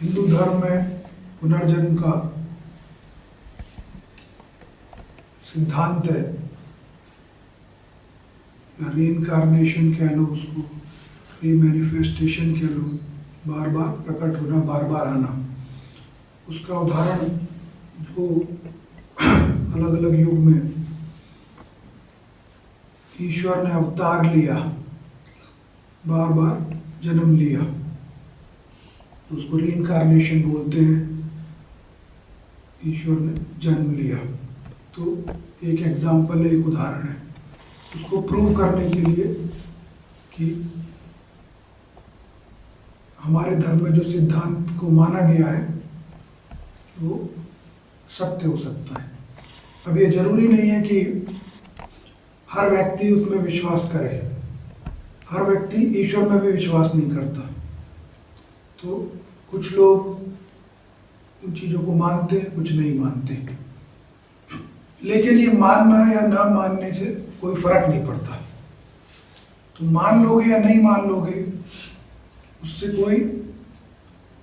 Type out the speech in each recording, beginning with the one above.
हिंदू धर्म में पुनर्जन्म का सिद्धांत है, या रीइंकार्नेशन कह लो, उसको रीमैनिफेस्टेशन कह लो, बार बार प्रकट होना, बार बार आना। उसका उदाहरण जो अलग अलग युग में ईश्वर ने अवतार लिया, बार बार जन्म लिया, तो उसको रीइंकार्नेशन बोलते हैं। ईश्वर ने जन्म लिया, तो एक एग्जाम्पल है, एक उदाहरण है। उसको प्रूव करने के लिए कि हमारे धर्म में जो सिद्धांत को माना गया है वो सत्य हो सकता है। अब ये जरूरी नहीं है कि हर व्यक्ति उसमें विश्वास करे, हर व्यक्ति ईश्वर में भी विश्वास नहीं करता। तो कुछ लोग उन चीज़ों को मानते हैं, कुछ नहीं मानते। लेकिन ये मानना या ना मानने से कोई फर्क नहीं पड़ता। तो मान लोगे या नहीं मान लोगे, उससे कोई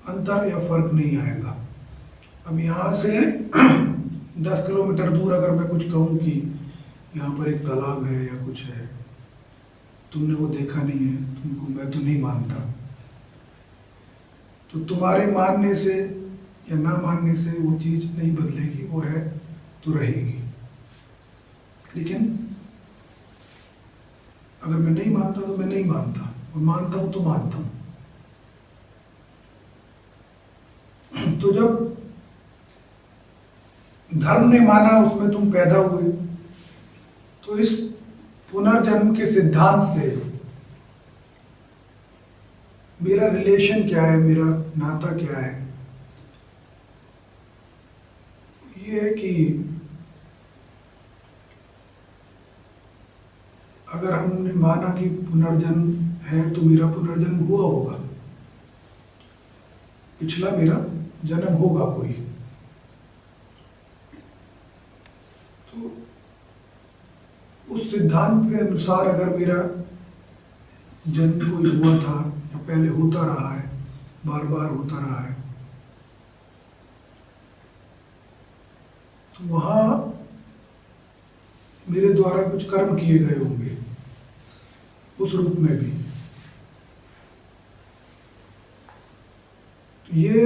अंतर या फर्क नहीं आएगा। अब यहाँ से 10 किलोमीटर दूर अगर मैं कुछ कहूँ कि यहाँ पर एक तालाब है या कुछ है, तुमने वो देखा नहीं है, तुमको मैं तो नहीं मानता, तो तुम्हारे मानने से या ना मानने से वो चीज़ नहीं बदलेगी, वो है तो रहेगी। लेकिन अगर मैं नहीं मानता तो मैं नहीं मानता, और मानता हूं तो मानता हूं। तो जब धर्म ने माना, उसमें तुम पैदा हुए, तो इस पुनर्जन्म के सिद्धांत से मेरा रिलेशन क्या है, मेरा नाता क्या है? ये है कि अगर हमने माना कि पुनर्जन्म है तो मेरा पुनर्जन्म हुआ होगा, पिछला मेरा जन्म होगा कोई। तो उस सिद्धांत के अनुसार अगर मेरा जन्म कोई हुआ था या पहले होता रहा है, बार बार होता रहा है, तो वहाँ मेरे द्वारा कुछ कर्म किए गए होंगे उस रूप में भी। तो ये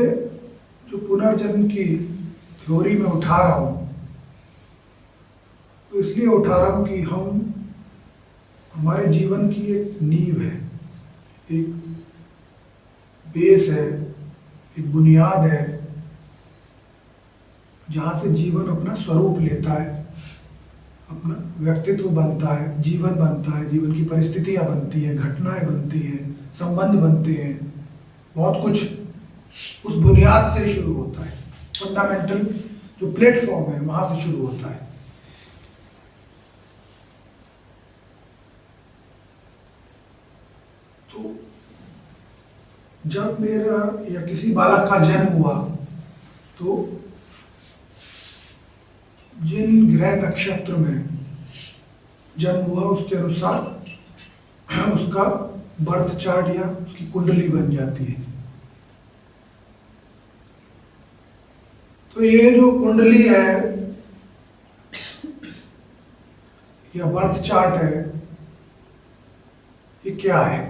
जो पुनर्जन्म की थ्योरी में उठा रहा हूँ, तो इसलिए उठा रहा हूँ कि हमारे जीवन की एक नींव है, एक बेस है, एक बुनियाद है, जहाँ से जीवन अपना स्वरूप लेता है, अपना व्यक्तित्व बनता है, जीवन बनता है, जीवन की परिस्थितियाँ बनती हैं, घटनाएं बनती हैं, संबंध बनते हैं, बहुत कुछ उस बुनियाद से शुरू होता है। फंडामेंटल जो प्लेटफॉर्म है वहाँ से शुरू होता है। तो जब मेरा या किसी बालक का जन्म हुआ, तो जिन ग्रह नक्षत्र में जन्म हुआ उसके अनुसार उसका बर्थ चार्ट या उसकी कुंडली बन जाती है। तो ये जो कुंडली है या बर्थ चार्ट है, ये क्या है?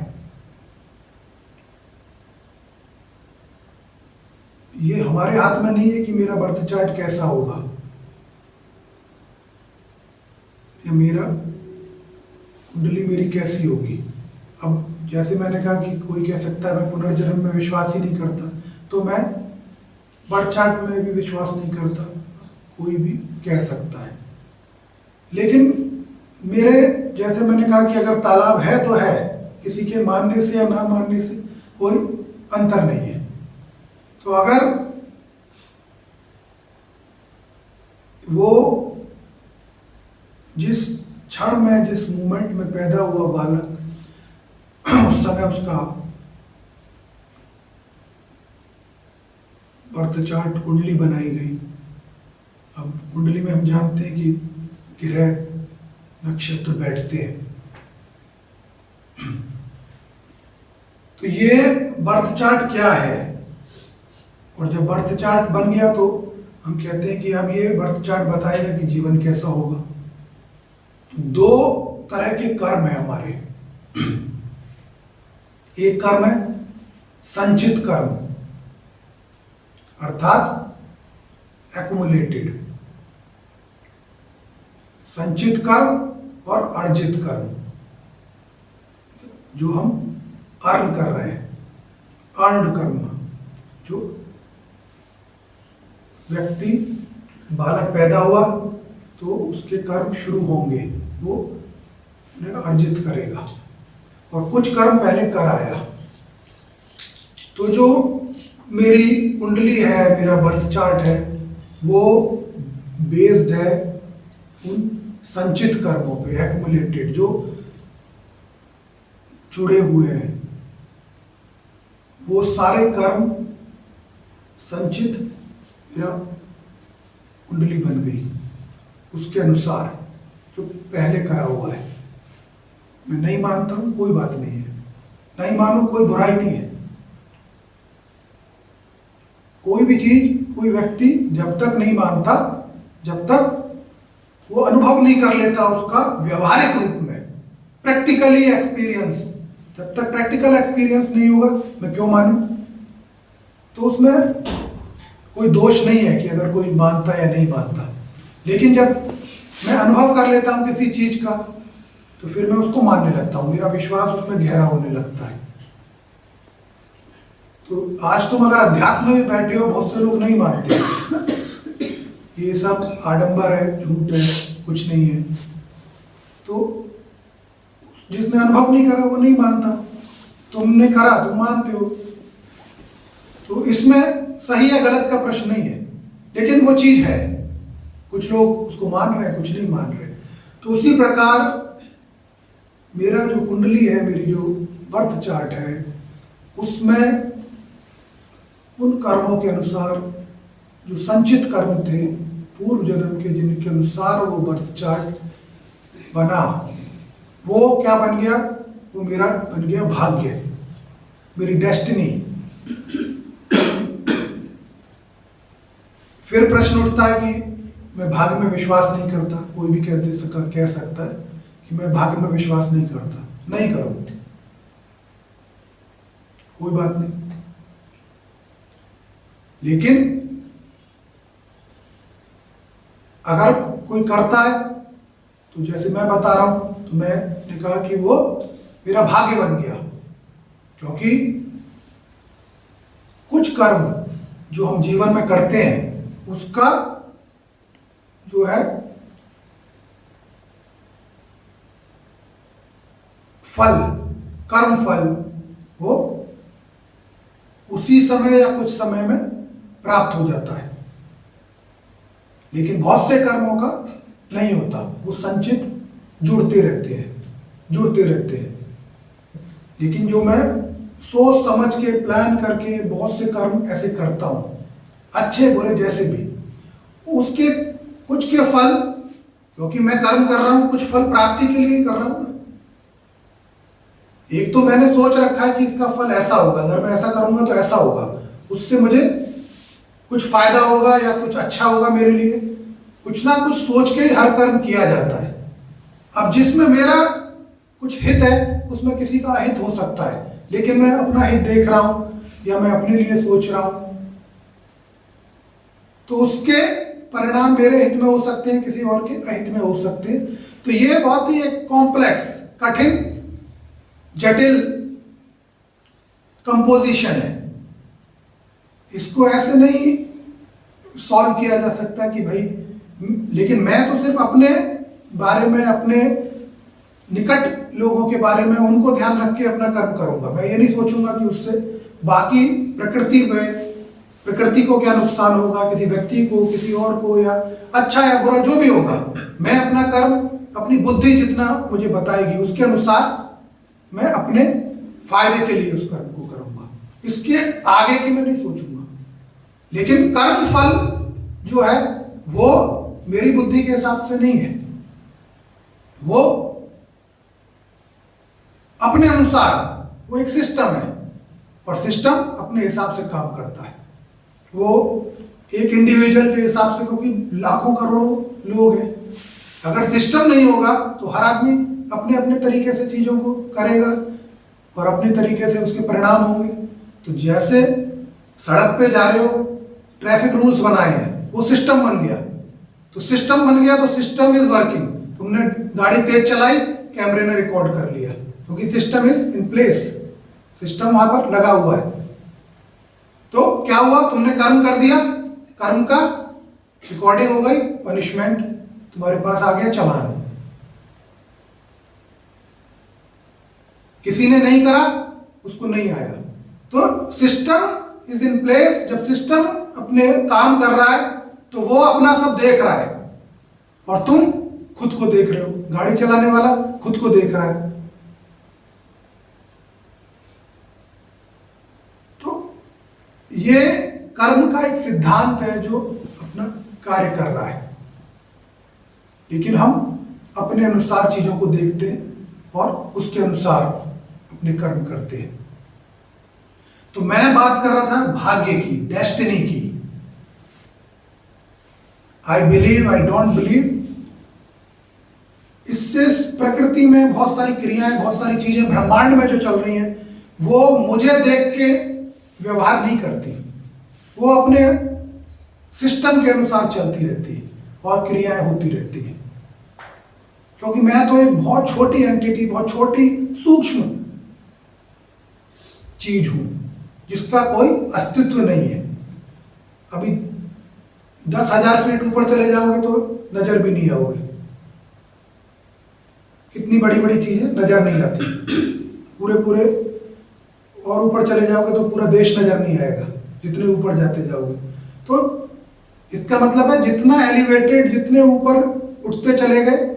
ये हमारे हाथ में नहीं है कि मेरा बर्थ चार्ट कैसा होगा या मेरा कुंडली मेरी कैसी होगी। अब जैसे मैंने कहा कि कोई कह सकता है मैं पुनर्जन्म में विश्वास ही नहीं करता, तो मैं बर्थ चार्ट में भी विश्वास नहीं करता, कोई भी कह सकता है। लेकिन मेरे जैसे मैंने कहा कि अगर तालाब है तो है, किसी के मानने से या ना मानने से कोई अंतर नहीं है। तो अगर वो जिस क्षण में, जिस मोमेंट में पैदा हुआ बालक, उस समय उसका बर्थ चार्ट कुंडली बनाई गई। अब कुंडली में हम जानते हैं कि ग्रह नक्षत्र बैठते हैं। तो ये बर्थ चार्ट क्या है? और जब बर्थ चार्ट बन गया तो हम कहते हैं कि अब ये बर्थ चार्ट बताएगा कि जीवन कैसा होगा। तो दो तरह के कर्म है हमारे। एक कर्म है संचित कर्म, अर्थात एक्युमुलेटेड, संचित कर्म और अर्जित कर्म, जो हम अर्न कर रहे हैं, अर्न्ड कर्म। जो व्यक्ति बालक पैदा हुआ तो उसके कर्म शुरू होंगे, वो उन्हें अर्जित करेगा, और कुछ कर्म पहले कर आया। तो जो मेरी कुंडली है, मेरा बर्थ चार्ट है, वो बेस्ड है उन संचित कर्मों पे, एक्युमुलेटेड, जो जुड़े हुए हैं। वो सारे कर्म संचित मेरा कुंडली बन गई, उसके अनुसार जो पहले करा हुआ है। मैं नहीं मानता हूं, कोई बात नहीं है, नहीं मानो कोई बुराई नहीं है। कोई भी चीज, कोई व्यक्ति जब तक नहीं मानता, जब तक वो अनुभव नहीं कर लेता उसका व्यवहारिक रूप में, प्रैक्टिकली एक्सपीरियंस, जब तक प्रैक्टिकल एक्सपीरियंस नहीं होगा मैं क्यों मानूं। तो उसमें कोई दोष नहीं है कि अगर कोई मानता या नहीं मानता, लेकिन जब मैं अनुभव कर लेता हूं किसी चीज का तो फिर मैं उसको मानने लगता हूं, मेरा विश्वास उसमें गहरा होने लगता है। तो आज तुम अगर अध्यात्म में भी बैठे हो, बहुत से लोग नहीं मानते, ये सब आडंबर है, झूठ है, कुछ नहीं है। तो जिसने अनुभव नहीं करा वो नहीं मानता, तुमने करा, तुम मानते हो। तो इसमें सही या गलत का प्रश्न नहीं है, लेकिन वो चीज है, कुछ लोग उसको मान रहे हैं, कुछ नहीं मान रहे। तो उसी प्रकार मेरा जो कुंडली है, मेरी जो बर्थ चार्ट है, उसमें उन कर्मों के अनुसार जो संचित कर्म थे पूर्व जन्म के, जिनके अनुसार वो बर्थ चार्ट बना, वो क्या बन गया, वो मेरा बन गया भाग्य, मेरी डेस्टिनी। फिर प्रश्न उठता है कि मैं भाग्य में विश्वास नहीं करता। कोई भी कह सकता है कि मैं भाग्य में विश्वास नहीं करता, नहीं करो, कोई बात नहीं। लेकिन अगर कोई करता है तो जैसे मैं बता रहा हूं, तो मैंने कहा कि वो मेरा भाग्य बन गया, क्योंकि कुछ कर्म जो हम जीवन में करते हैं उसका जो है फल, कर्म फल, वो उसी समय या कुछ समय में प्राप्त हो जाता है। लेकिन बहुत से कर्मों का नहीं होता, वो संचित जुड़ते रहते हैं, जुड़ते रहते हैं। लेकिन जो मैं सोच समझ के प्लान करके बहुत से कर्म ऐसे करता हूं, अच्छे बुरे जैसे भी, उसके कुछ के फल, क्योंकि मैं कर्म कर रहा हूं कुछ फल प्राप्ति के लिए कर रहा हूं ना। एक तो मैंने सोच रखा है कि इसका फल ऐसा होगा, अगर मैं ऐसा करूंगा तो ऐसा होगा, उससे मुझे कुछ फायदा होगा या कुछ अच्छा होगा मेरे लिए, कुछ ना कुछ सोच के ही हर कर्म किया जाता है। अब जिसमें मेरा कुछ हित है उसमें किसी का अहित हो सकता है, लेकिन मैं अपना हित देख रहा हूं या मैं अपने लिए सोच रहा हूं, तो उसके परिणाम मेरे हित में हो सकते हैं, किसी और के अहित में हो सकते हैं। तो ये बहुत ही एक कॉम्प्लेक्स, कठिन, जटिल कंपोजिशन है। इसको ऐसे नहीं सॉल्व किया जा सकता कि भाई, लेकिन मैं तो सिर्फ अपने बारे में, अपने निकट लोगों के बारे में, उनको ध्यान रख के अपना कर्म करूंगा। मैं ये नहीं सोचूंगा कि उससे बाकी प्रकृति को क्या नुकसान होगा, किसी व्यक्ति को, किसी और को, या अच्छा या बुरा जो भी होगा। मैं अपना कर्म अपनी बुद्धि जितना मुझे बताएगी उसके अनुसार मैं अपने फायदे के लिए उस कर्म को करूंगा, इसके आगे की मैं नहीं सोचूंगा। लेकिन कर्म फल जो है वो मेरी बुद्धि के हिसाब से नहीं है, वो अपने अनुसार, वो एक सिस्टम है और सिस्टम अपने हिसाब से काम करता है। वो एक इंडिविजुअल के हिसाब से, क्योंकि लाखों करोड़ों लोग हैं। अगर सिस्टम नहीं होगा तो हर आदमी अपने अपने तरीके से चीज़ों को करेगा और अपने तरीके से उसके परिणाम होंगे। तो जैसे सड़क पे जा रहे हो, ट्रैफिक रूल्स बनाए हैं, वो सिस्टम बन गया। तो सिस्टम बन गया तो सिस्टम इज वर्किंग। तुमने गाड़ी तेज चलाई, कैमरे ने रिकॉर्ड कर लिया, क्योंकि system is in place, system वहां पर लगा हुआ है। तो क्या हुआ, तुमने कर्म कर दिया, कर्म का रिकॉर्डिंग हो गई, पनिशमेंट तुम्हारे पास आ गया, चालान। किसी ने नहीं करा, उसको नहीं आया। तो सिस्टम इज इन प्लेस। जब सिस्टम अपने काम कर रहा है तो वो अपना सब देख रहा है और तुम खुद को देख रहे हो। गाड़ी चलाने वाला खुद को देख रहा है। तो ये कर्म का एक सिद्धांत है जो अपना कार्य कर रहा है, लेकिन हम अपने अनुसार चीजों को देखते हैं और उसके अनुसार अपने कर्म करते हैं। तो मैं बात कर रहा था भाग्य की, डेस्टिनी की। I believe, I don't believe, इससे प्रकृति में बहुत सारी क्रियाएं, बहुत सारी चीजें ब्रह्मांड में जो चल रही हैं, वो मुझे देख के व्यवहार नहीं करती। वो अपने सिस्टम के अनुसार चलती रहती है और क्रियाएं होती रहती हैं। क्योंकि मैं तो एक बहुत छोटी एंटिटी, बहुत छोटी सूक्ष्म चीज हूं जिसका कोई अस्तित्व नहीं है। अभी 10,000 फीट ऊपर चले जाओगे तो नजर भी नहीं आओगे। कितनी बड़ी बड़ी चीजें नजर नहीं आती। पूरे पूरे और ऊपर चले जाओगे तो पूरा देश नजर नहीं आएगा, जितने ऊपर जाते जाओगे। तो इसका मतलब है जितना एलिवेटेड, जितने ऊपर उठते चले गए,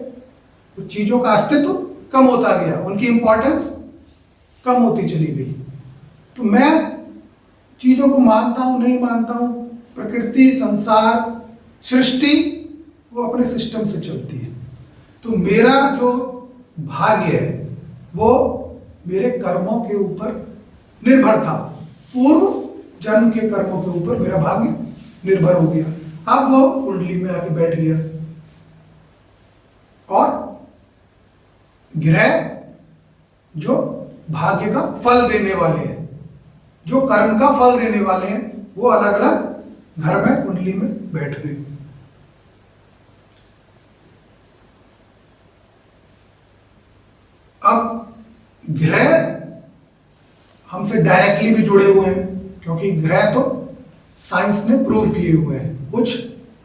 चीजों का अस्तित्व कम होता गया, उनकी इंपॉर्टेंस कम होती चली गई। तो मैं चीजों को मानता हूं, नहीं मानता हूं, प्रकृति, संसार, सृष्टि वो अपने सिस्टम से चलती है। तो मेरा जो भाग्य है वो मेरे कर्मों के ऊपर निर्भर था। पूर्व जन्म के कर्मों के ऊपर मेरा भाग्य निर्भर हो गया। अब वो कुंडली में आके बैठ गया और ग्रह जो भाग्य का फल देने वाले हैं, जो कर्म का फल देने वाले हैं, वो अलग अलग घर में कुंडली में बैठ गए। अब ग्रह हमसे डायरेक्टली भी जुड़े हुए हैं, क्योंकि ग्रह तो साइंस ने प्रूव किए हुए हैं, कुछ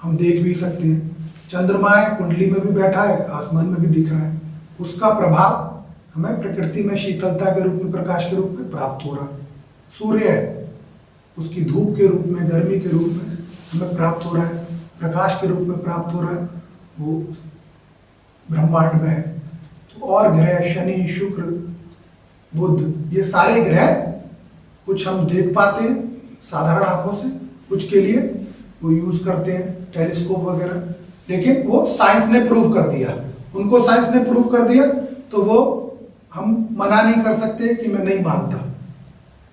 हम देख भी सकते हैं। चंद्रमा है, कुंडली में भी बैठा है, आसमान में भी दिख रहा है। उसका प्रभाव हमें प्रकृति में शीतलता के रूप में, प्रकाश के रूप में प्राप्त हो रहा है। सूर्य है, उसकी धूप के रूप में, गर्मी के रूप में हमें प्राप्त हो रहा है, प्रकाश के रूप में प्राप्त हो रहा है, वो ब्रह्मांड में है। तो और ग्रह, शनि, शुक्र, बुध, ये सारे ग्रह कुछ हम देख पाते हैं साधारण आंखों से, कुछ के लिए वो यूज करते हैं टेलीस्कोप वगैरह, लेकिन वो साइंस ने प्रूव कर दिया। उनको साइंस ने प्रूव कर दिया तो वो हम मना नहीं कर सकते कि मैं नहीं मानता,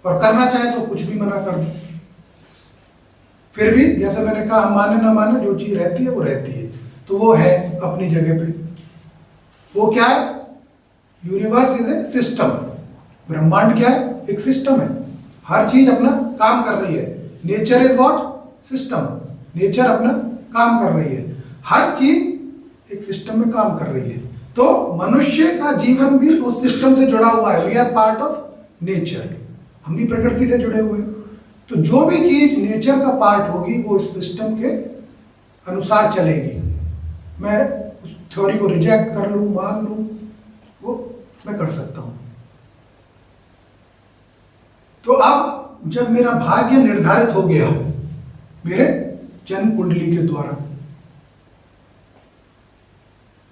और करना चाहे तो कुछ भी मना कर दे। फिर भी जैसे मैंने कहा, हम माने ना माने, जो चीज रहती है वो रहती है। तो वो है अपनी जगह पे। वो क्या है? Universe is a system. ब्रह्मांड क्या है? एक सिस्टम है। हर चीज अपना काम कर रही है। Nature is what? System. Nature अपना काम कर रही है। हर चीज एक सिस्टम में काम कर रही है। तो मनुष्य का जीवन भी उस सिस्टम से जुड़ा हुआ है। We are part of nature. हम भी प्रकृति से जुड़े हुए हैं। तो जो भी चीज नेचर का पार्ट होगी वो इस सिस्टम के अनुसार चलेगी। मैं उस थ्योरी को रिजेक्ट कर लूं, मान लूं, वो मैं कर सकता हूं। तो अब जब मेरा भाग्य निर्धारित हो गया मेरे जन्म कुंडली के द्वारा,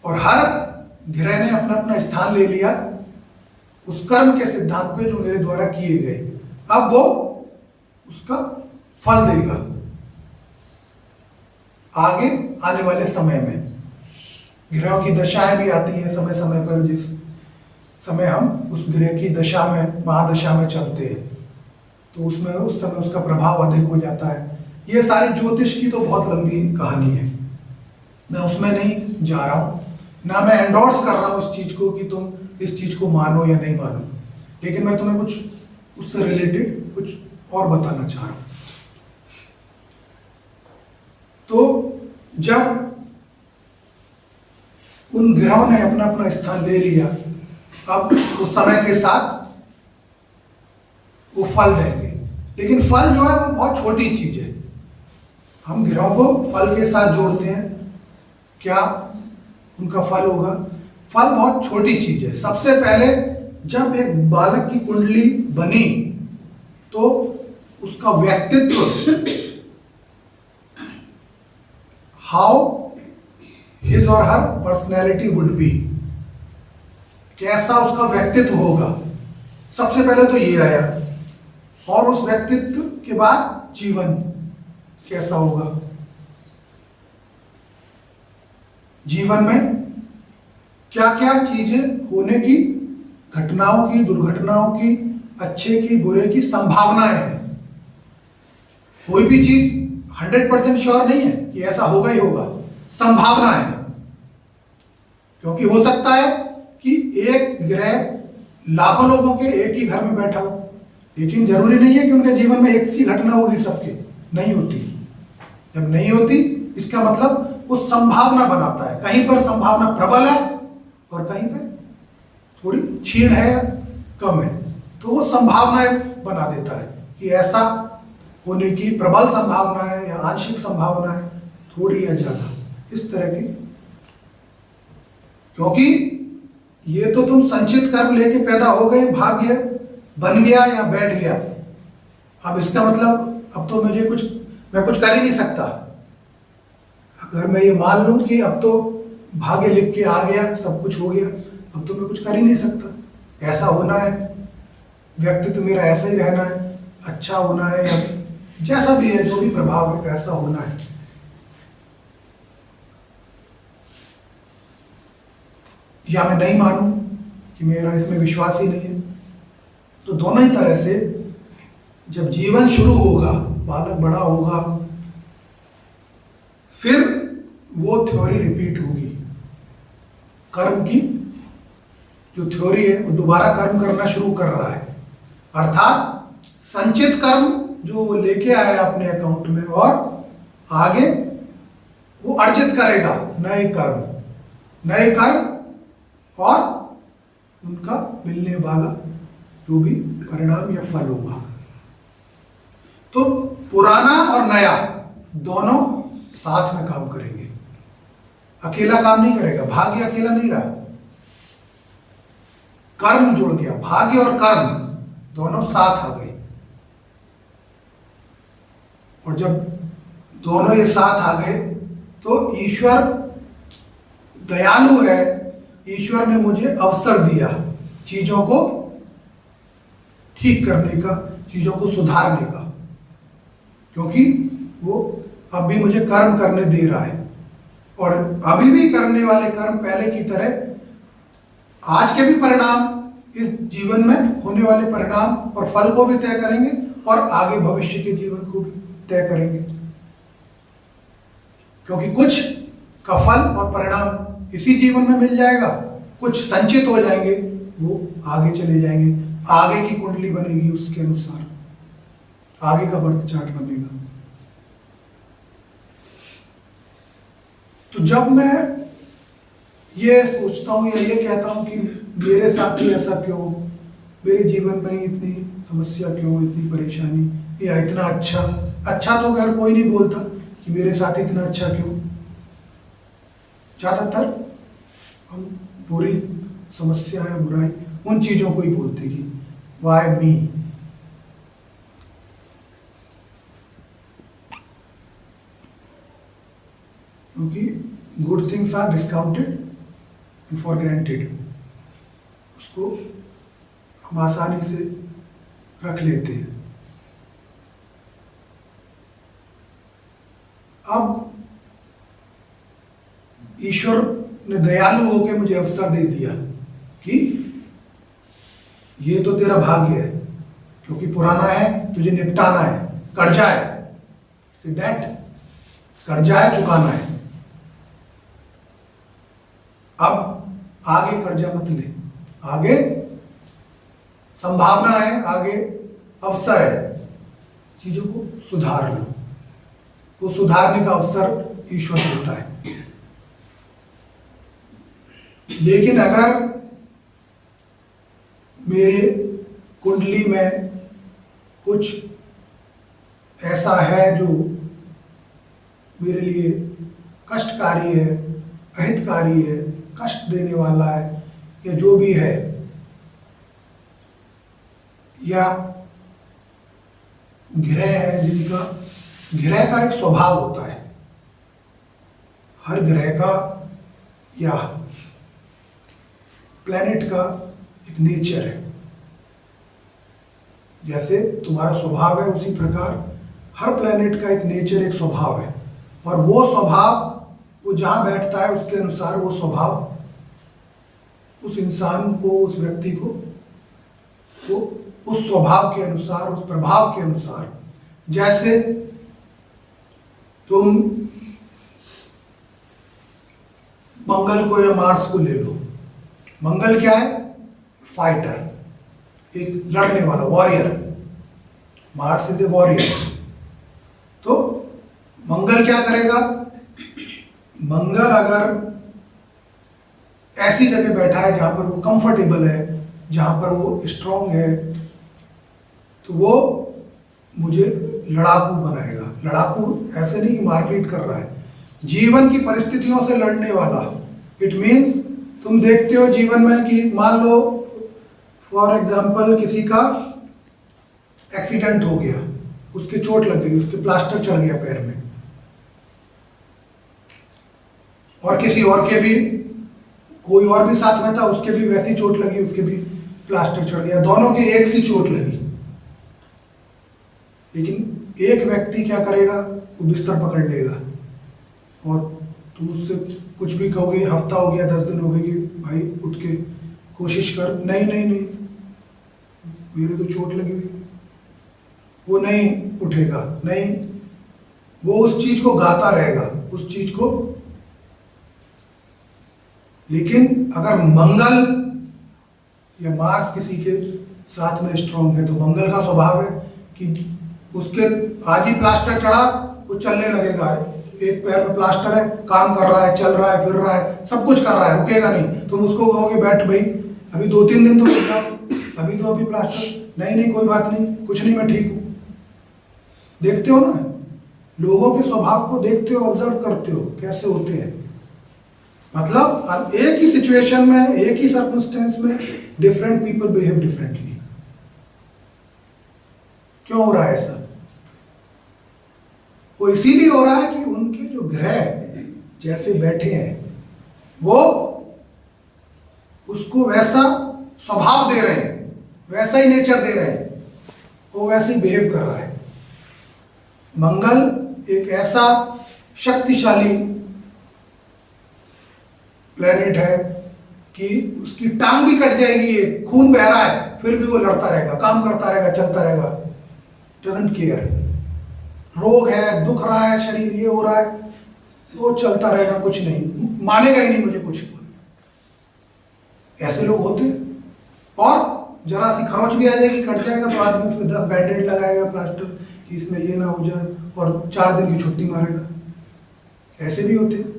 और हर ग्रह ने अपना अपना स्थान ले लिया उस कर्म के सिद्धांत पे जो मेरे द्वारा किए गए, अब वो उसका फल देगा आगे आने वाले समय में। ग्रहों की दशाएं भी आती हैं समय समय पर। जिस समय हम उस ग्रह की दशा में, महादशा में चलते हैं, तो उसमें उस समय उसका प्रभाव अधिक हो जाता है। ये सारी ज्योतिष की तो बहुत लंबी कहानी है, मैं उसमें नहीं जा रहा हूँ, ना मैं एंडोर्स कर रहा हूँ इस चीज को कि तुम इस चीज को मानो या नहीं मानो, लेकिन मैं तुम्हें कुछ उससे रिलेटेड कुछ और बताना चाह रहा हूँ। तो जब उन ग्रहों ने अपना अपना स्थान ले लिया, अब उस समय के साथ वो फल देंगे, लेकिन फल जो है वो बहुत छोटी चीज है। हम ग्रहों को फल के साथ जोड़ते हैं, क्या उनका फल होगा? फल बहुत छोटी चीज है। सबसे पहले जब एक बालक की कुंडली बनी तो उसका व्यक्तित्व, हाउ हिज और हर पर्सनैलिटी वुड बी, कैसा उसका व्यक्तित्व होगा, सबसे पहले तो ये आया। और उस व्यक्तित्व के बाद जीवन कैसा होगा, जीवन में क्या क्या चीजें होने की, घटनाओं की, दुर्घटनाओं की, अच्छे की, बुरे की संभावनाएं हैं। कोई भी चीज 100% श्योर नहीं है कि ऐसा होगा ही होगा, संभावना है। क्योंकि हो सकता है कि एक ग्रह लाखों लोगों के एक ही घर में बैठा हो, लेकिन जरूरी नहीं है कि उनके जीवन में एक सी घटना होगी सबके, नहीं होती। जब नहीं होती इसका मतलब वो संभावना बनाता है, कहीं पर संभावना प्रबल है और कहीं पे थोड़ी क्षीण है या कम है, तो वो संभावनाएं बना देता है कि ऐसा होने की प्रबल संभावना है या आंशिक संभावना है, थोड़ी या ज्यादा, इस तरह की। क्योंकि ये तो तुम संचित कर्म लेके पैदा हो गए, भाग्य बन गया या बैठ गया। अब इसका मतलब अब तो मैं कुछ कर ही नहीं सकता। अगर मैं ये मान लूं कि अब तो भाग्य लिख के आ गया, सब कुछ हो गया, अब तो मैं कुछ कर ही नहीं सकता। ऐसा होना है, व्यक्तित्व मेरा ऐसा ही रहना है, अच्छा होना है या जैसा भी है, जो भी प्रभाव है वैसा होना है। या मैं नहीं मानूं कि मेरा इसमें विश्वास ही नहीं है। तो दोनों ही तरह से जब जीवन शुरू होगा, बालक बड़ा होगा, फिर वो थ्योरी रिपीट होगी। कर्म की जो थ्योरी है वो दोबारा कर्म करना शुरू कर रहा है, अर्थात संचित कर्म जो वो लेके आया अपने अकाउंट में, और आगे वो अर्जित करेगा नए कर्म और उनका मिलने वाला जो भी परिणाम या फल होगा। तो पुराना और नया दोनों साथ में काम करेंगे, अकेला काम नहीं करेगा। भाग्य अकेला नहीं रहा, कर्म जुड़ गया, भाग्य और कर्म दोनों साथ आ गए। और जब दोनों ये साथ आ गए तो ईश्वर दयालु है, ईश्वर ने मुझे अवसर दिया चीजों को ठीक करने का, चीजों को सुधारने का, क्योंकि वो अब भी मुझे कर्म करने दे रहा है। और अभी भी करने वाले कर्म पहले की तरह आज के भी परिणाम, इस जीवन में होने वाले परिणाम और फल को भी तय करेंगे, और आगे भविष्य के जीवन को भी तय करेंगे। क्योंकि कुछ का फल और परिणाम इसी जीवन में मिल जाएगा, कुछ संचित हो जाएंगे, वो आगे चले जाएंगे, आगे की कुंडली बनेगी, उसके अनुसार आगे का बर्थ चार्ट बनेगा। तो जब मैं ये सोचता हूँ या ये कहता हूँ कि मेरे साथ ही ऐसा क्यों, मेरे जीवन में इतनी समस्या क्यों, इतनी परेशानी, या इतना अच्छा तो खैर कोई नहीं बोलता कि मेरे साथ इतना अच्छा क्यों। ज़्यादातर हम बुरी समस्या है, बुराई, उन चीज़ों को ही बोलते कि वाई मी। क्योंकि good things are discounted and for granted, उसको हम आसानी से रख लेते हैं। अब ईश्वर ने दयालु होकर मुझे अवसर दे दिया कि ये तो तेरा भाग्य है, क्योंकि पुराना है, तुझे निपटाना है, कर्जा है, डेट, कर्जा है, चुकाना है। अब आगे कर्जा मत ले, आगे संभावना है, आगे अवसर है, चीजों को सुधार लो। वो सुधारने का अवसर ईश्वर देता है। लेकिन अगर मेरे कुंडली में कुछ ऐसा है जो मेरे लिए कष्टकारी है, अहितकारी है, कष्ट देने वाला है, या जो भी है, या ग्रह है जिनका, ग्रह का एक स्वभाव होता है, हर ग्रह का या प्लेनेट का एक नेचर है। जैसे तुम्हारा स्वभाव है, उसी प्रकार हर प्लेनेट का एक नेचर, एक स्वभाव है, और वो स्वभाव वो जहां बैठता है उसके अनुसार वो स्वभाव उस इंसान को, उस व्यक्ति को, वो उस स्वभाव के अनुसार, उस प्रभाव के अनुसार, जैसे तुम मंगल को या मार्स को ले लो। मंगल क्या है? फाइटर, एक लड़ने वाला, warrior. Mars is a warrior. तो मंगल क्या करेगा? मंगल अगर ऐसी जगह बैठा है जहां पर वो कंफर्टेबल है, जहां पर वो स्ट्रांग है, तो वो मुझे लड़ाकू बनाएगा। लड़ाकू ऐसे नहीं कि मारपीट कर रहा है, जीवन की परिस्थितियों से लड़ने वाला। इट मीन्स तुम देखते हो जीवन में कि मान लो फॉर एग्जाम्पल किसी का एक्सीडेंट हो गया, उसके चोट लग गई, उसके प्लास्टर चढ़ गया पैर में, और किसी और के भी, कोई और भी साथ में था, उसके भी वैसी चोट लगी, उसके भी प्लास्टर चढ़ गया, दोनों के एक सी चोट लगी। लेकिन एक व्यक्ति क्या करेगा? वो बिस्तर पकड़ लेगा, और तुम उससे कुछ भी कहोगे, हफ्ता हो गया, 10 दिन हो गए, कि भाई उठ के कोशिश कर, नहीं नहीं नहीं मेरे तो चोट लगी हुई, वो नहीं उठेगा, नहीं, वो उस चीज को गाता रहेगा, उस चीज को। लेकिन अगर मंगल या मार्स किसी के साथ में स्ट्रांग है, तो मंगल का स्वभाव है कि उसके आज ही प्लास्टर चढ़ा, वो चलने लगेगा। एक पैर में प्लास्टर है, काम कर रहा है, चल रहा है, फिर रहा है, सब कुछ कर रहा है, रुकेगा नहीं। तुम उसको कहोगे बैठ भाई, अभी 2-3 दिन तो रुक जाओ, अभी प्लास्टर, नहीं नहीं कोई बात नहीं, कुछ नहीं, मैं ठीक हूं। देखते हो ना, लोगों के स्वभाव को देखते हो, ऑब्जर्व करते हो कैसे होते हैं। मतलब एक ही सिचुएशन में, एक ही सर्कमस्टेंस में डिफरेंट पीपल बिहेव डिफरेंटली। क्यों हो रहा है ऐसा? वो इसीलिए हो रहा है कि उनके जो ग्रह जैसे बैठे हैं, वो उसको वैसा स्वभाव दे रहे हैं, वैसा ही नेचर दे रहे हैं, वो वैसे ही बिहेव कर रहा है। मंगल एक ऐसा शक्तिशाली प्लेनेट है कि उसकी टांग भी कट जाएगी, खून बह रहा है, फिर भी वो लड़ता रहेगा, काम करता रहेगा, चलता रहेगा, डजंट केयर। रोग है, दुख रहा है शरीर, ये हो रहा है, वो चलता रहेगा, कुछ नहीं, मानेगा ही नहीं मुझे कुछ। ऐसे लोग होते हैं। और जरा सी खरोंच भी आ जाएगी, कट जाएगा, तो आदमी उसमें 10 बैंडेड लगाएगा, प्लास्टर, कि इसमें ये ना हो जाए, और 4 दिन की छुट्टी मारेगा। ऐसे भी होते हैं।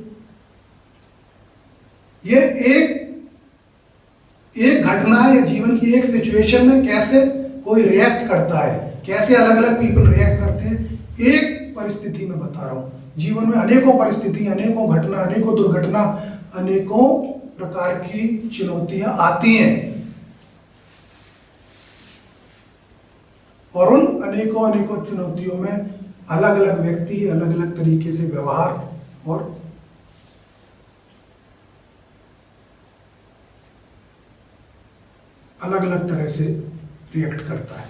ये एक घटना या जीवन की एक सिचुएशन में कैसे कोई रिएक्ट करता है, कैसे अलग अलग पीपल रिएक्ट करते हैं, एक परिस्थिति में बता रहा हूं। जीवन में अनेकों परिस्थिति, अनेकों घटना, अनेकों दुर्घटना, अनेकों प्रकार की चुनौतियां आती हैं, और उन अनेकों चुनौतियों में अलग अलग व्यक्ति अलग अलग तरीके से व्यवहार और अलग अलग तरह से रिएक्ट करता है।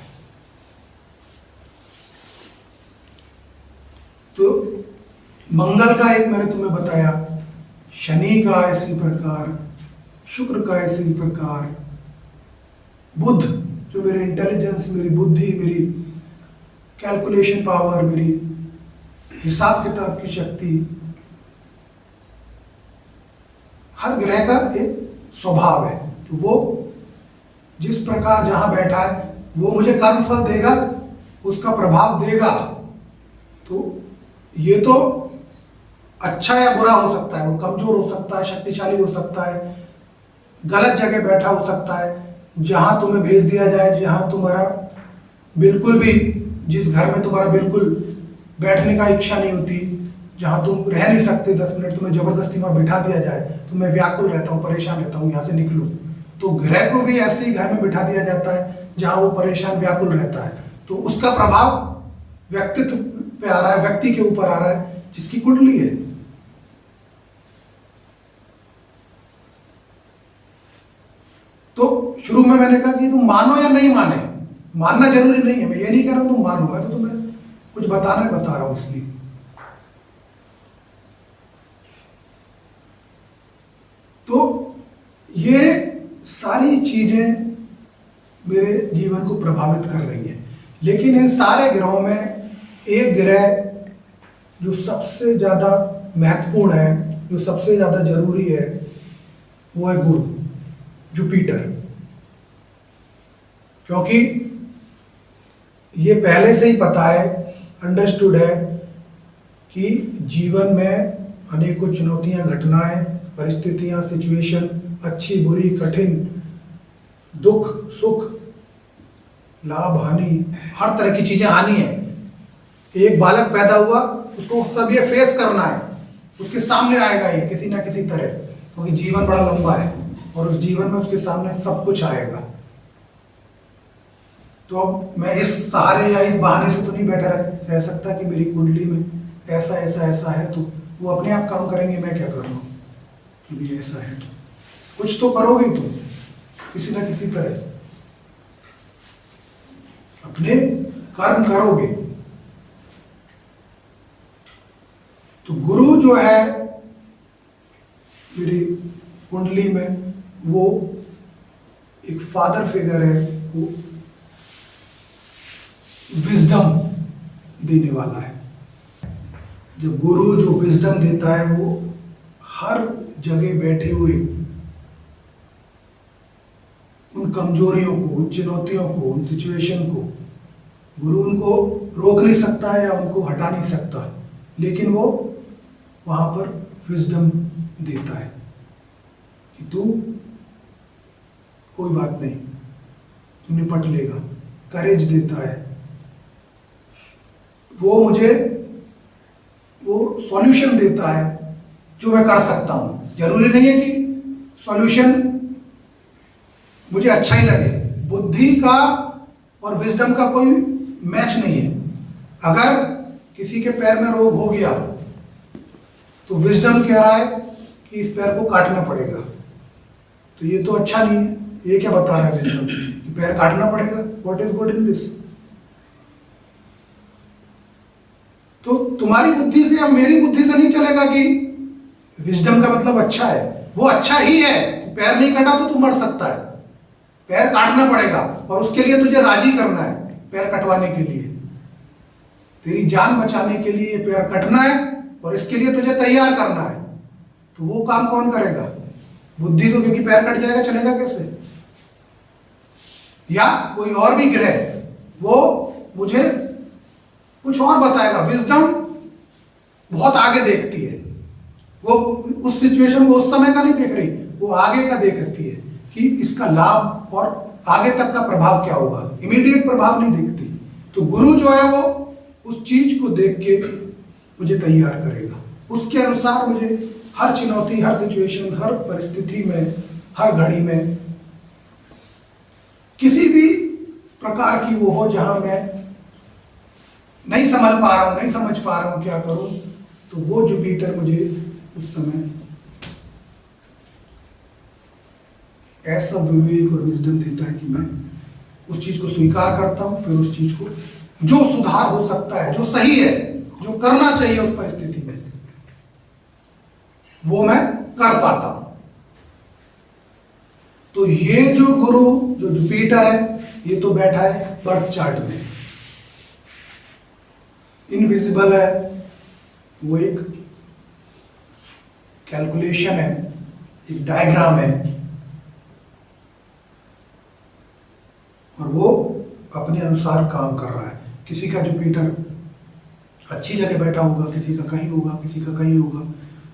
तो मंगल का एक मैंने तुम्हें बताया, शनि का इसी प्रकार, शुक्र का इसी प्रकार, बुध जो मेरे इंटेलिजेंस, मेरी बुद्धि, मेरी कैलकुलेशन पावर, मेरी हिसाब किताब की शक्ति हर ग्रह का एक स्वभाव है। तो वो जिस प्रकार जहां बैठा है वो मुझे कर्म फल देगा, उसका प्रभाव देगा। तो ये तो अच्छा या बुरा हो सकता है, वो कमजोर हो सकता है, शक्तिशाली हो सकता है, गलत जगह बैठा हो सकता है। जहां तुम्हें भेज दिया जाए, जहां तुम्हारा बिल्कुल भी, जिस घर में तुम्हारा बिल्कुल बैठने का इच्छा नहीं होती, जहां तुम रह नहीं सकते 10 मिनट, तुम्हें जबरदस्ती वहां बिठा दिया जाए, तो मैं व्याकुल रहता हूँ, परेशान रहता हूँ, यहाँ से निकलूँ। तो ग्रह को भी ऐसे ही घर में बिठा दिया जाता है जहां वो परेशान व्याकुल रहता है। तो उसका प्रभाव व्यक्तित्व पे आ रहा है, व्यक्ति के ऊपर आ रहा है जिसकी कुंडली है। तो शुरू में मैंने कहा कि तुम मानो या नहीं माने, मानना जरूरी नहीं है, मैं ये नहीं कह रहा हूं तुम मानो, मैं तो तुम्हें कुछ बता रहा हूं इसलिए। तो ये सारी चीजें मेरे जीवन को प्रभावित कर रही हैं, लेकिन इन सारे ग्रहों में एक ग्रह जो सबसे ज्यादा महत्वपूर्ण है, जो सबसे ज्यादा जरूरी है, वो है गुरु, जुपिटर। क्योंकि ये पहले से ही पता है, अंडरस्टूड है कि जीवन में अनेकों चुनौतियां, घटनाएं, परिस्थितियां, सिचुएशन, अच्छी बुरी, कठिन, दुख सुख, लाभ हानि, हर तरह की चीजें आनी है। एक बालक पैदा हुआ, उसको सब ये फेस करना है, उसके सामने आएगा ये किसी ना किसी तरह, क्योंकि जीवन बड़ा लंबा है और उस जीवन में उसके सामने सब कुछ आएगा। तो अब मैं इस सहारे या इस बहाने से तो नहीं बैठा रह सकता कि मेरी कुंडली में ऐसा ऐसा ऐसा है, तो वो अपने आप काम करेंगे, मैं क्या करूँगा कि भी ऐसा है। तो कुछ तो करोगे तुम किसी ना किसी तरह, अपने कर्म करोगे। तो गुरु जो है मेरी कुंडली में, वो एक फादर फिगर है, वो विजडम देने वाला है। जो गुरु जो विजडम देता है, वो हर जगह बैठे हुए उन कमजोरियों को, उन चुनौतियों को, उन सिचुएशन को, गुरु उनको रोक नहीं सकता है या उनको हटा नहीं सकता, लेकिन वो वहां पर विजडम देता है कि तू कोई बात नहीं, तू निपट लेगा, करेज देता है। वो मुझे वो सॉल्यूशन देता है जो मैं कर सकता हूं। जरूरी नहीं है कि सॉल्यूशन मुझे अच्छा ही लगे। बुद्धि का और विजडम का कोई मैच नहीं है। अगर किसी के पैर में रोग हो गया तो विजडम कह रहा है कि इस पैर को काटना पड़ेगा, तो ये तो अच्छा नहीं है। ये क्या बता रहा है विजडम कि पैर काटना पड़ेगा? What is good in this? तो तुम्हारी बुद्धि से या मेरी बुद्धि से नहीं चलेगा कि विजडम का मतलब अच्छा है। वो अच्छा ही है, पैर नहीं काटा तो तू मर सकता है, पैर काटना पड़ेगा और उसके लिए तुझे राजी करना है। पैर कटवाने के लिए, तेरी जान बचाने के लिए पैर कटना है और इसके लिए तुझे तैयार करना है। तो वो काम कौन करेगा? बुद्धि तो, क्योंकि पैर कट जाएगा चलेगा कैसे? या कोई और भी ग्रह वो मुझे कुछ और बताएगा। विजडम बहुत आगे देखती है, वो उस सिचुएशन को उस समय का नहीं देख रही, वो आगे का देखती है कि इसका लाभ और आगे तक का प्रभाव क्या होगा। इमीडिएट प्रभाव नहीं देखती। तो गुरु जो है वो उस चीज को देख के मुझे तैयार करेगा, उसके अनुसार मुझे हर चुनौती, हर सिचुएशन, हर परिस्थिति में, हर घड़ी में, किसी भी प्रकार की वो हो जहां मैं नहीं समझ पा रहा हूं, नहीं समझ पा रहा हूं क्या करूं, तो वो जुपिटर मुझे उस समय ऐसा विवेक और विजडम देता है कि मैं उस चीज को स्वीकार करता हूं, फिर उस चीज को जो सुधार हो सकता है, जो सही है, जो करना चाहिए उस परिस्थिति में, वो मैं कर पाता हूं। तो ये जो गुरु, जो जुपिटर है, ये तो बैठा है बर्थ चार्ट में, इनविजिबल है, वो एक कैलकुलेशन है, एक डायग्राम है, और वो अपने अनुसार काम कर रहा है। किसी का जुपिटर अच्छी जगह बैठा होगा, किसी का कहीं होगा, किसी का कहीं होगा,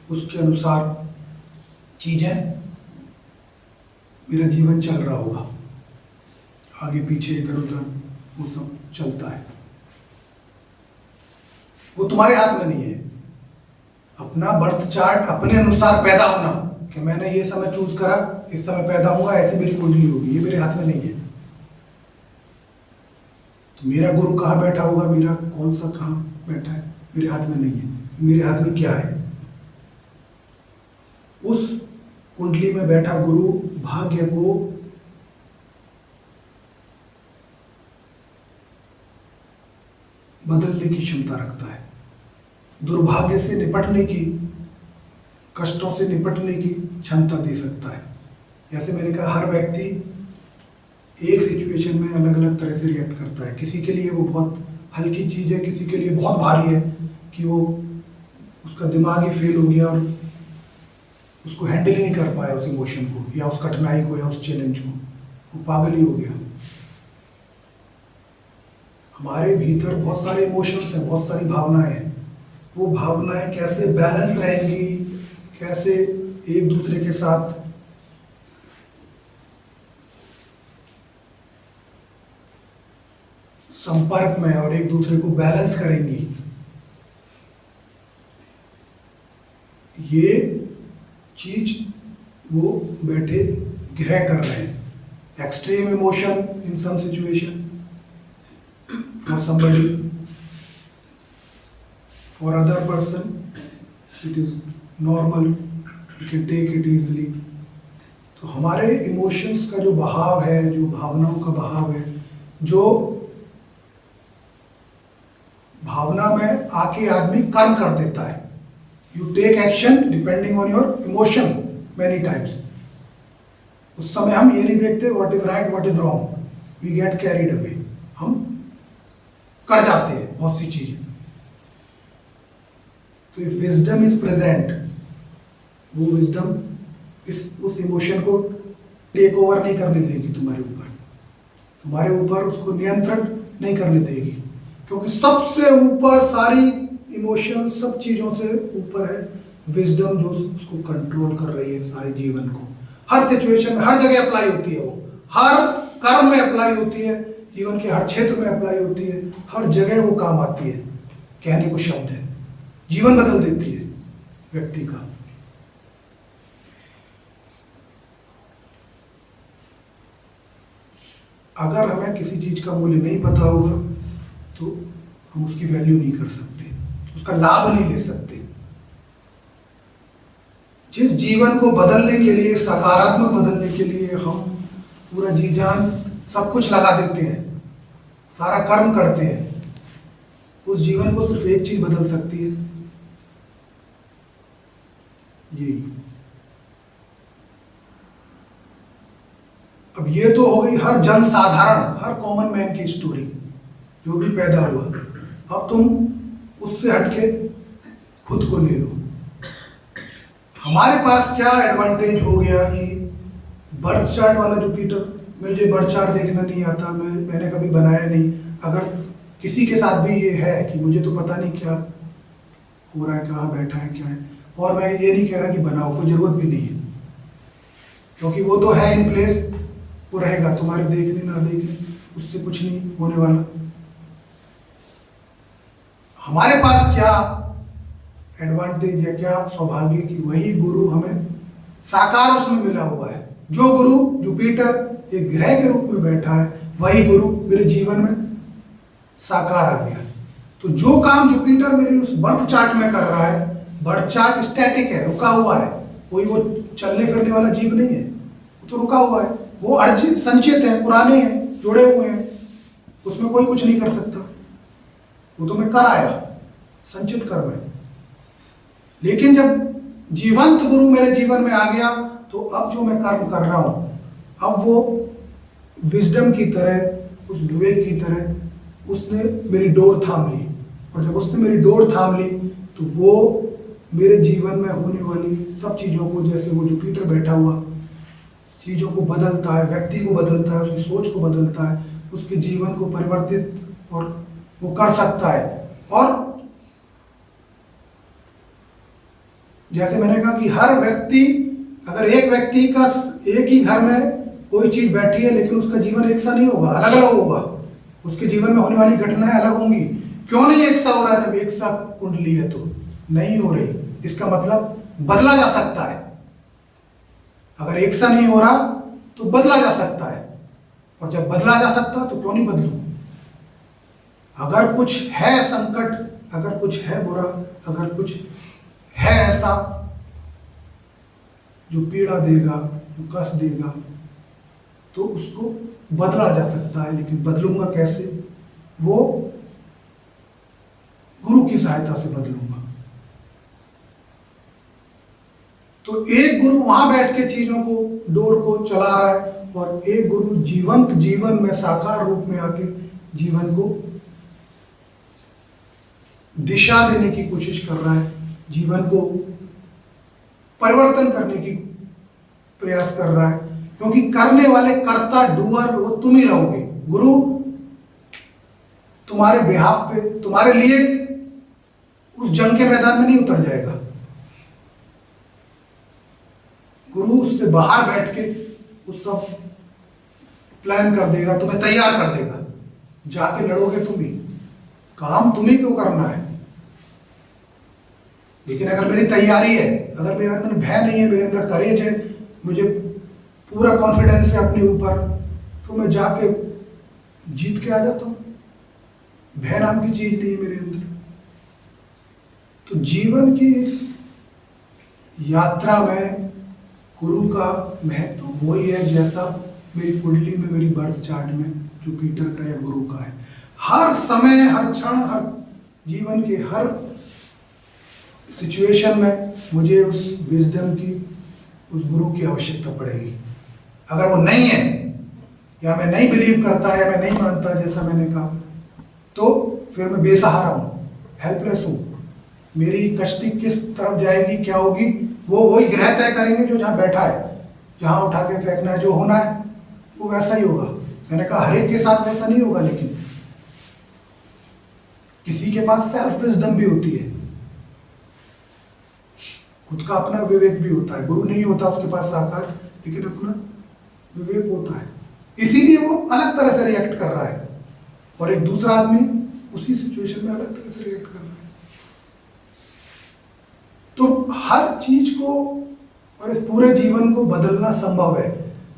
उसके अनुसार चीजें, मेरा जीवन चल रहा होगा, आगे पीछे इधर उधर वो सब चलता है। वो तुम्हारे हाथ में नहीं है। अपना बर्थ चार्ट अपने अनुसार पैदा होना, कि मैंने ये समय चूज करा, इस समय पैदा हुआ, ऐसी मेरी कुंडली होगी, ये मेरे हाथ में नहीं है। तो मेरा गुरु कहाँ बैठा होगा, मेरा कौन सा कहाँ बैठा है, मेरे हाथ में नहीं है। मेरे हाथ में क्या है? उस कुंडली में बैठा गुरु भाग्य को बदलने की क्षमता रखता है, दुर्भाग्य से निपटने की, कष्टों से निपटने की क्षमता दे सकता है। जैसे मैंने कहा, हर व्यक्ति एक सिचुएशन में अलग अलग तरह से रिएक्ट करता है। किसी के लिए वो बहुत हल्की चीज है, किसी के लिए बहुत भारी है, कि वो उसका दिमाग ही फेल हो गया और उसको हैंडल ही नहीं कर पाया उस इमोशन को, या उस कठिनाई को, या उस चैलेंज को, वो पागल ही हो गया। हमारे भीतर बहुत सारे इमोशंस हैं, बहुत सारी भावनाएं हैं। वो भावनाएं कैसे बैलेंस रहेंगी, कैसे एक दूसरे के साथ संपर्क में और एक दूसरे को बैलेंस करेंगी, ये चीज वो बैठे ग्रह कर रहे हैं। Extreme emotion in some situation for somebody, for other person it is normal, you can take it easily। तो हमारे इमोशंस का जो बहाव है, जो भावनाओं का बहाव है, जो भावना में आके आदमी कर्म कर देता है। You take action depending on your emotion many times. उस समय हम ये नहीं देखते what is right what is wrong, we get carried away, हम कर जाते हैं बहुत सी चीजें। तो विजडम इज प्रेजेंट, वो विजडम उस इमोशन को टेक ओवर नहीं करने देगी तुम्हारे ऊपर उसको नियंत्रण नहीं करने देगी, क्योंकि सबसे ऊपर सारी इमोशन, सब चीजों से ऊपर है विजडम, जो उसको कंट्रोल कर रही है सारे जीवन को। हर सिचुएशन में, हर जगह अप्लाई होती है, वो हर कर्म में अप्लाई होती है, जीवन के हर क्षेत्र में अप्लाई होती है, हर जगह वो काम आती है। कहने को शब्द है, जीवन बदल देती है व्यक्ति का। अगर हमें किसी चीज का मूल्य नहीं पता होगा तो हम उसकी वैल्यू नहीं कर सकते, उसका लाभ नहीं ले सकते। जिस जीवन को बदलने के लिए, सकारात्मक बदलने के लिए हम पूरा जी जान सब कुछ लगा देते हैं, सारा कर्म करते हैं, उस जीवन को सिर्फ एक चीज बदल सकती है, यही। अब ये तो हो गई हर जन साधारण, हर कॉमन मैन की स्टोरी, जो भी पैदा हुआ। अब तुम उससे हटके खुद को ले लो। हमारे पास क्या एडवांटेज हो गया कि बर्थ चार्ट वाला जुपिटर, मुझे बर्थ चार्ट देखना नहीं आता, मैंने कभी बनाया नहीं। अगर किसी के साथ भी ये है कि मुझे तो पता नहीं क्या हो रहा है, कहाँ बैठा है, क्या है, और मैं ये नहीं कह रहा कि बनाओ, कोई जरूरत भी नहीं है, क्योंकि वो तो है इन प्लेस, वो रहेगा, तुम्हारे देखने ना देखने उससे कुछ नहीं होने वाला। हमारे पास क्या एडवांटेज है, क्या सौभाग्य कि वही गुरु हमें साकार उसमें मिला हुआ है। जो गुरु जुपिटर एक ग्रह के रूप में बैठा है, वही गुरु मेरे जीवन में साकार आ गया। तो जो काम जुपिटर मेरे उस बर्थ चार्ट में कर रहा है, बर्थ चार्ट स्टैटिक है, रुका हुआ है, कोई वो चलने फिरने वाला जीव नहीं है, वो तो रुका हुआ है, वो अर्जित संचित है, पुराने हैं, जुड़े हुए हैं, उसमें कोई कुछ नहीं कर सकता, वो तो मैं कर आया, संचित कर्म है। लेकिन जब जीवंत गुरु मेरे जीवन में आ गया, तो अब जो मैं कर्म कर रहा हूं, अब वो विजडम की तरह, उस विवेक की तरह उसने मेरी डोर थाम ली और जब उसने मेरी डोर थाम ली तो वो मेरे जीवन में होने वाली सब चीज़ों को, जैसे वो जुपिटर बैठा हुआ चीज़ों को बदलता है, व्यक्ति को बदलता है, उसकी सोच को बदलता है, उसके जीवन को परिवर्तित और वो कर सकता है। और जैसे मैंने कहा कि हर व्यक्ति, अगर एक व्यक्ति का एक ही घर में कोई चीज बैठी है लेकिन उसका जीवन एक सा नहीं होगा, अलग अलग होगा, उसके जीवन में होने वाली घटनाएं अलग होंगी। क्यों नहीं एक सा हो रहा? जब एक सा कुंडली है तो नहीं हो रही, इसका मतलब बदला जा सकता है। अगर एक सा नहीं हो रहा तो बदला जा सकता है, और जब बदला जा सकता तो क्यों नहीं बदलूं? अगर कुछ है संकट, अगर कुछ है बुरा, अगर कुछ है ऐसा जो पीड़ा देगा, जो कष्ट देगा, तो उसको बदला जा सकता है। लेकिन बदलूंगा कैसे? वो गुरु की सहायता से बदलूंगा। तो एक गुरु वहां बैठ के चीजों को, डोर को चला रहा है, और एक गुरु जीवंत जीवन में साकार रूप में आके जीवन को दिशा देने की कोशिश कर रहा है, जीवन को परिवर्तन करने की प्रयास कर रहा है। क्योंकि करने वाले, कर्ता, डूअर वो तुम ही रहोगे। गुरु तुम्हारे बिहाफ पे, तुम्हारे लिए उस जंग के मैदान में नहीं उतर जाएगा। गुरु उससे बाहर बैठ के उस सब प्लान कर देगा, तुम्हें तैयार कर देगा, जाके लड़ोगे तुम ही, काम तुम्ही क्यों करना है। लेकिन अगर मेरी तैयारी है, अगर मेरे अंदर भय नहीं है, मेरे अंदर करेज है, मुझे पूरा कॉन्फिडेंस है अपने ऊपर, तो मैं जाके जीत के आ जाता हूँ। भय नाम की चीज नहीं है मेरे अंदर। तो जीवन की इस यात्रा में गुरु का महत्व वही है जैसा मेरी कुंडली में, मेरी बर्थ चार्ट में जुपिटर का या गुरु का है। हर समय, हर क्षण, हर जीवन के हर सिचुएशन में मुझे उस विजडम की, उस गुरु की आवश्यकता पड़ेगी। अगर वो नहीं है, या मैं नहीं बिलीव करता, या मैं नहीं मानता जैसा मैंने कहा, तो फिर मैं बेसहारा हूँ, हेल्पलेस हूँ। मेरी कश्ती किस तरफ जाएगी, क्या होगी, वो वही ग्रह तय करेंगे जो जहाँ बैठा है। जहाँ उठा के फेंकना है, जो होना है वो वैसा ही होगा। मैंने कहा हर एक के साथ वैसा नहीं होगा, लेकिन किसी के पास सेल्फ विजडम भी होती है, खुद का अपना विवेक भी होता है। गुरु नहीं होता उसके पास साकार, लेकिन अपना विवेक होता है। इसीलिए वो अलग तरह से रिएक्ट कर रहा है, और एक दूसरा आदमी उसी सिचुएशन में अलग तरह से रिएक्ट कर रहा है। तो हर चीज को और इस पूरे जीवन को बदलना संभव है।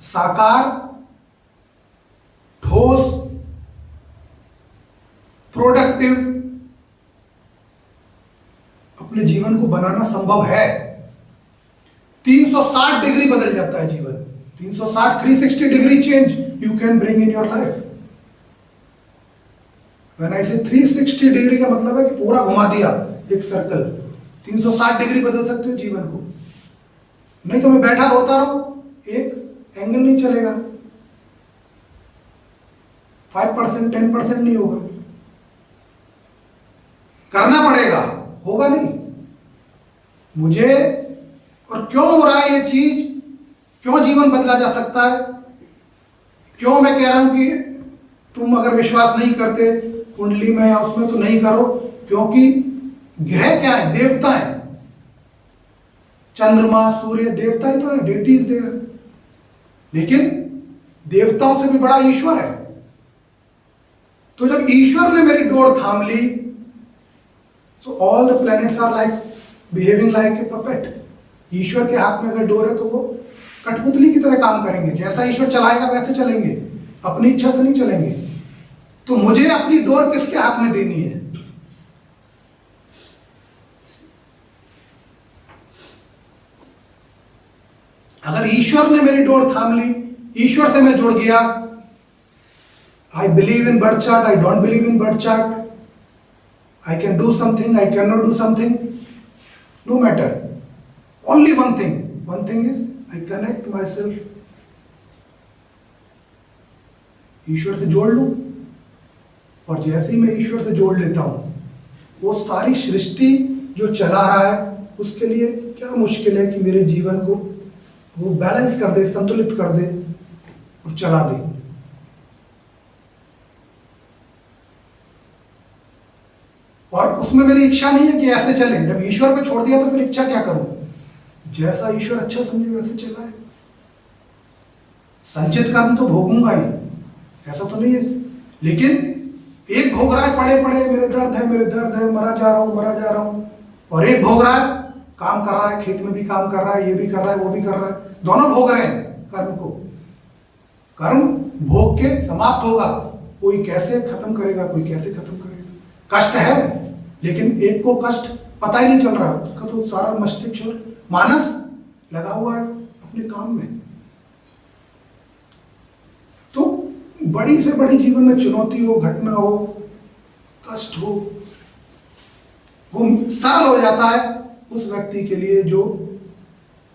साकार, ठोस, प्रोडक्टिव अपने जीवन को बनाना संभव है। 360 डिग्री बदल जाता है जीवन। 360, 360 degree change you can bring in your life. When I से 360 डिग्री का मतलब है कि पूरा घुमा दिया एक सर्कल। 360 डिग्री बदल सकते हो जीवन को। नहीं तो मैं बैठा रोता रहूं, एक एंगल नहीं चलेगा, 5%, 10% नहीं होगा। करना पड़ेगा, होगा नहीं। मुझे, और क्यों हो रहा है ये चीज, क्यों जीवन बदला जा सकता है, क्यों मैं कह रहा हूं कि तुम अगर विश्वास नहीं करते कुंडली में या उसमें तो नहीं करो, क्योंकि ग्रह क्या है, देवता है। चंद्रमा, सूर्य देवता ही तो है, डेटीज देयर। लेकिन देवताओं से भी बड़ा ईश्वर है। तो जब ईश्वर ने मेरी डोर थाम ली, तो all the planets are like behaving like a puppet. ईश्वर के हाथ में अगर डोर है तो वो कठपुतली की तरह काम करेंगे। जैसा ईश्वर चलाएगा वैसे चलेंगे, अपनी इच्छा से नहीं चलेंगे। तो मुझे अपनी डोर किसके हाथ में देनी है? अगर ईश्वर ने मेरी डोर थाम ली, ईश्वर से मैं जुड़ गया, I believe in birth chart, I don't believe in birth chart, I can do something, I can not do something, no matter, only one thing is I connect myself, ईश्वर से जोड़ लूं। और जैसे ही मैं ईश्वर से जोड़ लेता हूं, वो सारी सृष्टि जो चला रहा है उसके लिए क्या मुश्किल है कि मेरे जीवन को वो बैलेंस कर दे, संतुलित कर दे और चला दे। और उसमें मेरी इच्छा नहीं है कि ऐसे चले। जब ईश्वर पे छोड़ दिया तो फिर इच्छा क्या करूं? जैसा ईश्वर अच्छा समझे वैसे चलाए। संचित कर्म तो भोगूंगा ही, ऐसा तो नहीं है। लेकिन एक भोग रहा है पड़े पड़े, मेरे दर्द है, मेरे दर्द है, मरा जा रहा हूं, मरा जा रहा हूं। और एक भोग रहा है, काम कर रहा है, खेत में भी काम कर रहा है, ये भी कर रहा है, वो भी कर रहा है, दोनों भोग रहे हैं कर्म को। कर्म भोग के समाप्त होगा, कोई कैसे खत्म करेगा, कोई कैसे खत्म करेगा। कष्ट है, लेकिन एक को कष्ट पता ही नहीं चल रहा, उसका तो सारा मस्तिष्क और मानस लगा हुआ है अपने काम में। तो बड़ी से बड़ी जीवन में चुनौती हो, घटना हो, कष्ट हो, वो सरल हो जाता है उस व्यक्ति के लिए जो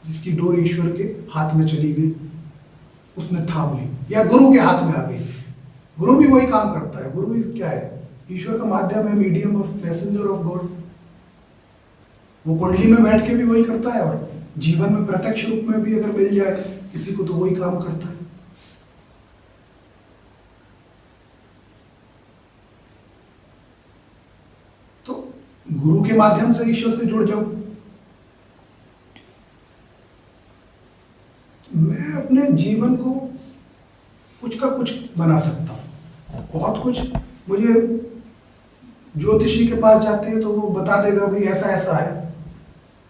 जिसकी डोर ईश्वर के हाथ में चली गई, उसने थाम ली, या गुरु के हाथ में आ गई। गुरु भी वही काम करता है। गुरु क्या है? ईश्वर का माध्यम है, medium of messenger of God. वो कुंडली में बैठ के भी वही करता है, और जीवन में प्रत्यक्ष रूप में भी अगर मिल जाए किसी को तो वही काम करता है। तो गुरु के माध्यम से ईश्वर से जुड़ जाओ। मैं अपने जीवन को कुछ का कुछ बना सकता हूँ, बहुत कुछ। मुझे ज्योतिषी के पास जाते हैं तो वो बता देगा भाई ऐसा ऐसा है,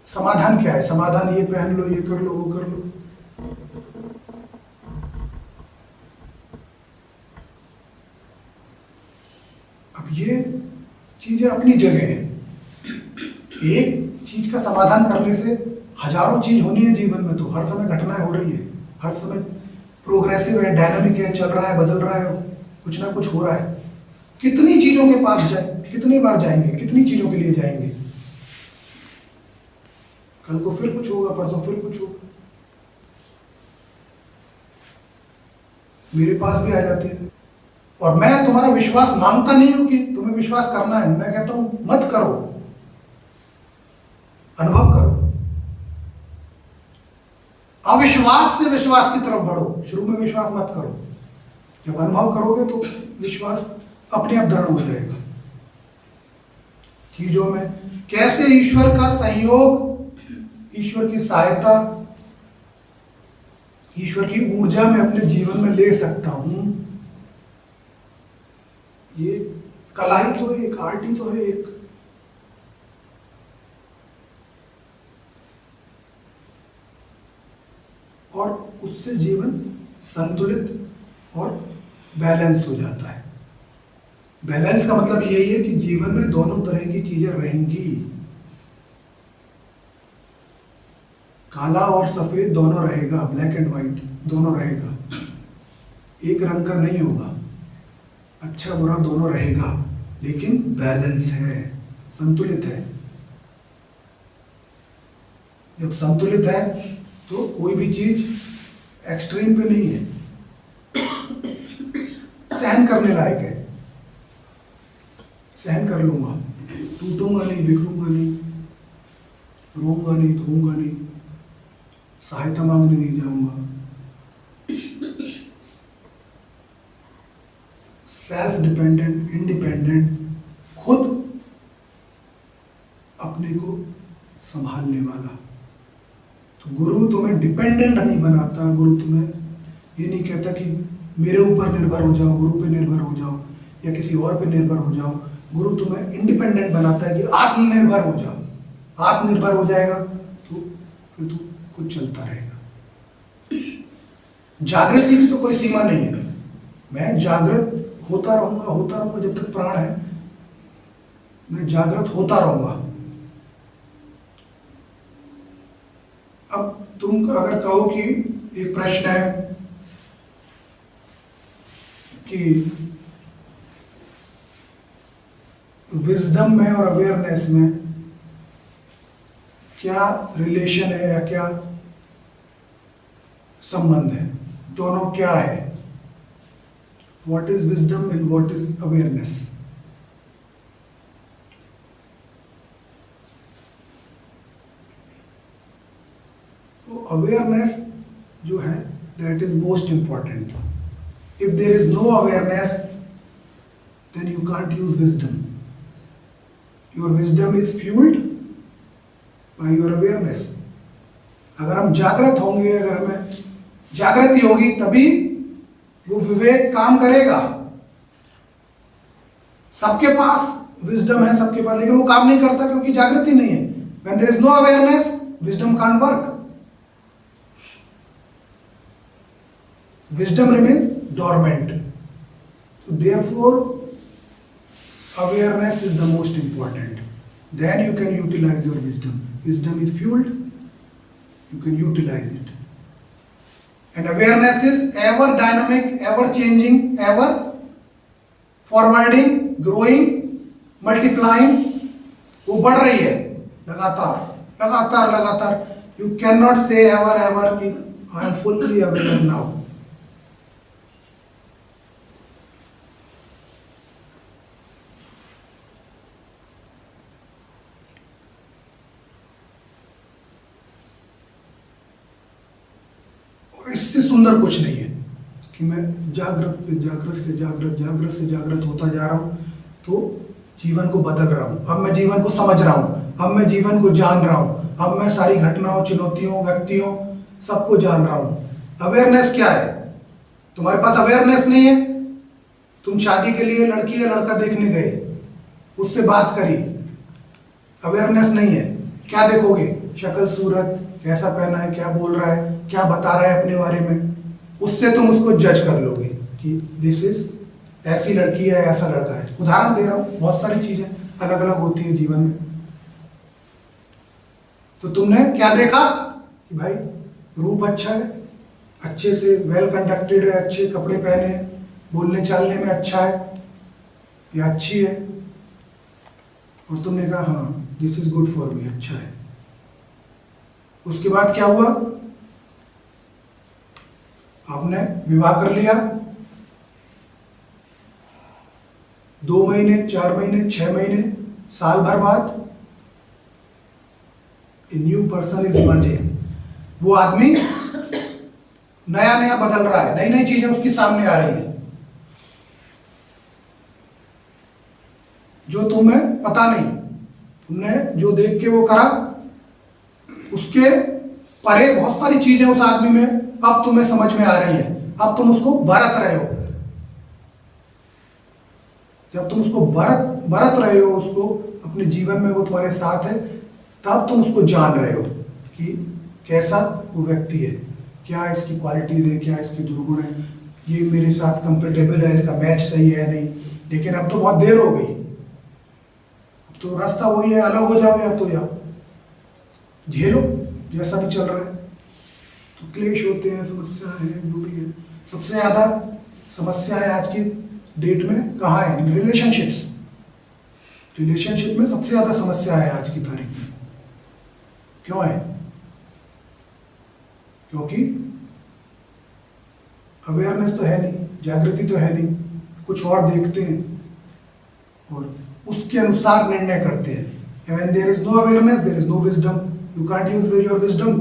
समाधान क्या है, समाधान ये पहन लो, ये कर लो, वो कर लो। अब ये चीजें अपनी जगह है। एक चीज का समाधान करने से हजारों चीज होनी है जीवन में, तो हर समय घटनाएं हो रही है, हर समय प्रोग्रेसिव है, डायनामिक है, चल रहा है, बदल रहा है, कुछ ना कुछ हो रहा है। कितनी चीजों के पास जाए, कितनी बार जाएंगे, कितनी चीजों के लिए जाएंगे? कल को फिर कुछ होगा, परसों फिर कुछ होगा। मेरे पास भी आ जाते हैं। और मैं तुम्हारा विश्वास मांगता नहीं हूं कि तुम्हें विश्वास करना है, मैं कहता हूं मत करो, अनुभव करो। अविश्वास से विश्वास की तरफ बढ़ो, शुरू में विश्वास मत करो। जब अनुभव करोगे तो विश्वास अपने आप दृढ़ हो जाएगा। चीजों में कैसे ईश्वर का सहयोग, ईश्वर की सहायता, ईश्वर की ऊर्जा में अपने जीवन में ले सकता हूं, ये कला ही तो है, एक आर्ट ही तो है, एक। और उससे जीवन संतुलित और बैलेंस हो जाता है। बैलेंस का मतलब यही है कि जीवन में दोनों तरह की चीजें रहेंगी, काला और सफेद दोनों रहेगा, ब्लैक एंड व्हाइट दोनों रहेगा, एक रंग का नहीं होगा, अच्छा बुरा दोनों रहेगा, लेकिन बैलेंस है, संतुलित है। जब संतुलित है तो कोई भी चीज एक्सट्रीम पे नहीं है, सहन करने लायक है। सहन कर लूंगा, टूटूंगा नहीं, बिखरूंगा नहीं, रोऊंगा नहीं, धोऊंगा नहीं, सहायता मांगने नहीं जाऊंगा। सेल्फ डिपेंडेंट, इंडिपेंडेंट, खुद अपने को संभालने वाला। तो गुरु तुम्हें डिपेंडेंट नहीं बनाता, गुरु तुम्हें ये नहीं कहता कि मेरे ऊपर निर्भर हो जाओ, गुरु पे निर्भर हो जाओ या किसी और पे निर्भर हो जाओ। गुरु तुम्हें इंडिपेंडेंट बनाता है कि आत्मनिर्भर हो जाओ। आत्मनिर्भर हो जाएगा तो फिर तू कुछ चलता रहेगा। जागृति की तो कोई सीमा नहीं है। मैं जागृत होता रहूंगा जब तक प्राण है, मैं जागृत होता रहूंगा। अब तुम अगर कहो कि एक प्रश्न है कि विजडम में और अवेयरनेस में क्या रिलेशन है या क्या संबंध है, दोनों क्या है, what is wisdom and what is awareness. तो अवेयरनेस जो है that is most important. If there is no awareness then you can't use wisdom. Your wisdom is fueled by your awareness. अगर हम जागृत होंगे, अगर हमें जागृति होगी, तभी वो विवेक काम करेगा. सबके पास विजडम है, सबके पास, लेकिन वो काम नहीं करता क्योंकि जागृति नहीं है. When there is no awareness, wisdom can't work. Wisdom remains dormant. So therefore, awareness is the most important. Then you can utilize your wisdom. Wisdom is fueled, you can utilize it. And awareness is ever dynamic, ever changing, ever forwarding, growing, multiplying. वो बढ़ रही है लगातार लगातार लगातार. You can not से ever ever कि I am fully aware now. और इससे सुंदर कुछ नहीं है कि मैं जागृत पे जागृत से जागृत, जागृत से जागृत होता जा रहा हूं, तो जीवन को बदल रहा हूं. अब मैं जीवन को समझ रहा हूं, अब मैं जीवन को जान रहा हूं, अब मैं सारी घटनाओं, चुनौतियों, व्यक्तियों, सबको जान रहा हूं. अवेयरनेस क्या है? तुम्हारे पास अवेयरनेस नहीं है. तुम शादी के लिए लड़की या लड़का देखने गए, उससे बात करी, अवेयरनेस नहीं है. क्या देखोगे? शक्ल, सूरत, कैसा पहना है, क्या बोल रहा है, क्या बता रहा है अपने बारे में, उससे तुम उसको जज कर लोगे कि दिस इज ऐसी लड़की है, ऐसा लड़का है. उदाहरण दे रहा हूं, बहुत सारी चीजें अलग अलग होती है जीवन में. तो तुमने क्या देखा कि भाई रूप अच्छा है, अच्छे से वेल कंडक्टेड है, अच्छे कपड़े पहने हैं, बोलने चालने में अच्छा है या अच्छी है, और तुमने कहा हाँ this is good for me, अच्छा है. उसके बाद क्या हुआ? आपने विवाह कर लिया. 2 महीने, 4 महीने, 6 महीने, साल भर बाद A new person is emerging. वो आदमी नया नया बदल रहा है, नई नई चीजें उसके सामने आ रही हैं जो तुम्हें पता नहीं. तुमने जो देख के वो करा, उसके परे बहुत सारी चीजें उस आदमी में अब तुम्हें समझ में आ रही है. अब तुम उसको बरत रहे हो. जब तुम उसको बरत रहे हो, उसको अपने जीवन में वो तुम्हारे साथ है, तब तुम उसको जान रहे हो कि कैसा वो व्यक्ति है, क्या इसकी क्वालिटीज है, क्या इसके दुर्गुण है, ये मेरे साथ कंफर्टेबल है, इसका मैच सही है नहीं. लेकिन अब तो बहुत देर हो गई, अब तो रास्ता वही है, अलग हो जाओ या तो या झेलो जैसा भी चल रहा है. तो क्लेश होते हैं, समस्या है, जो भी है. सबसे ज्यादा समस्या है आज की डेट में कहाँ है? In relationships. रिलेशनशिप में सबसे ज्यादा समस्या है आज की तारीख में. क्यों है? क्योंकि अवेयरनेस तो है नहीं, जागृति तो है नहीं, कुछ और देखते हैं और उसके अनुसार निर्णय करते हैं. And when there is no awareness, there is no wisdom. You can't use your wisdom.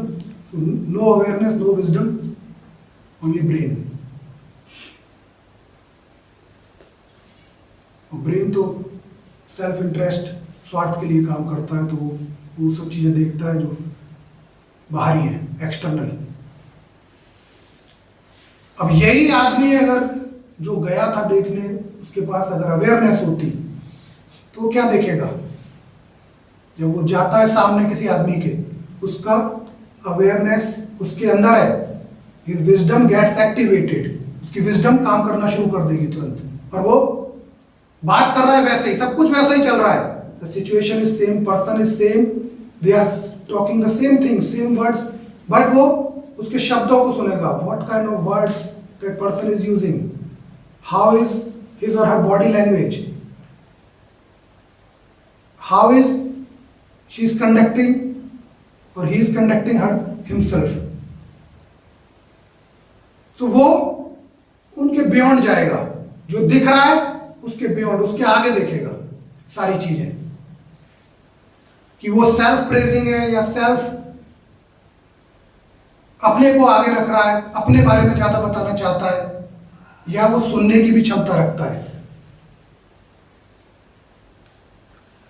So no awareness, no wisdom, only brain. और ब्रेन तो सेल्फ इंटरेस्ट, स्वार्थ के लिए काम करता है, तो वो सब चीजें देखता है जो बाहरी है, एक्सटर्नल. अब यही आदमी अगर जो गया था देखने, उसके पास अगर अवेयरनेस होती तो वो क्या देखेगा? जब वो जाता है सामने किसी आदमी के, उसका अवेयरनेस उसके अंदर है, हिज विजडम गेट्स एक्टिवेटेड. उसकी विजडम काम करना शुरू कर देगी तुरंत, और वो बात कर रहा है वैसे ही, सब कुछ वैसा ही चल रहा है. The situation is same, person is same, they are talking the same thing, same words, but वो उसके शब्दों को सुनेगा. What kind of words that person is using, how is his और her body language, how is she is conducting और he is conducting her himself. तो वो उनके बियॉन्ड जाएगा. जो दिख रहा है उसके बियॉन्ड, उसके आगे देखेगा सारी चीजें, कि वो सेल्फ प्रेजिंग है या सेल्फ अपने को आगे रख रहा है, अपने बारे में ज्यादा बताना चाहता है, या वो सुनने की भी क्षमता रखता है।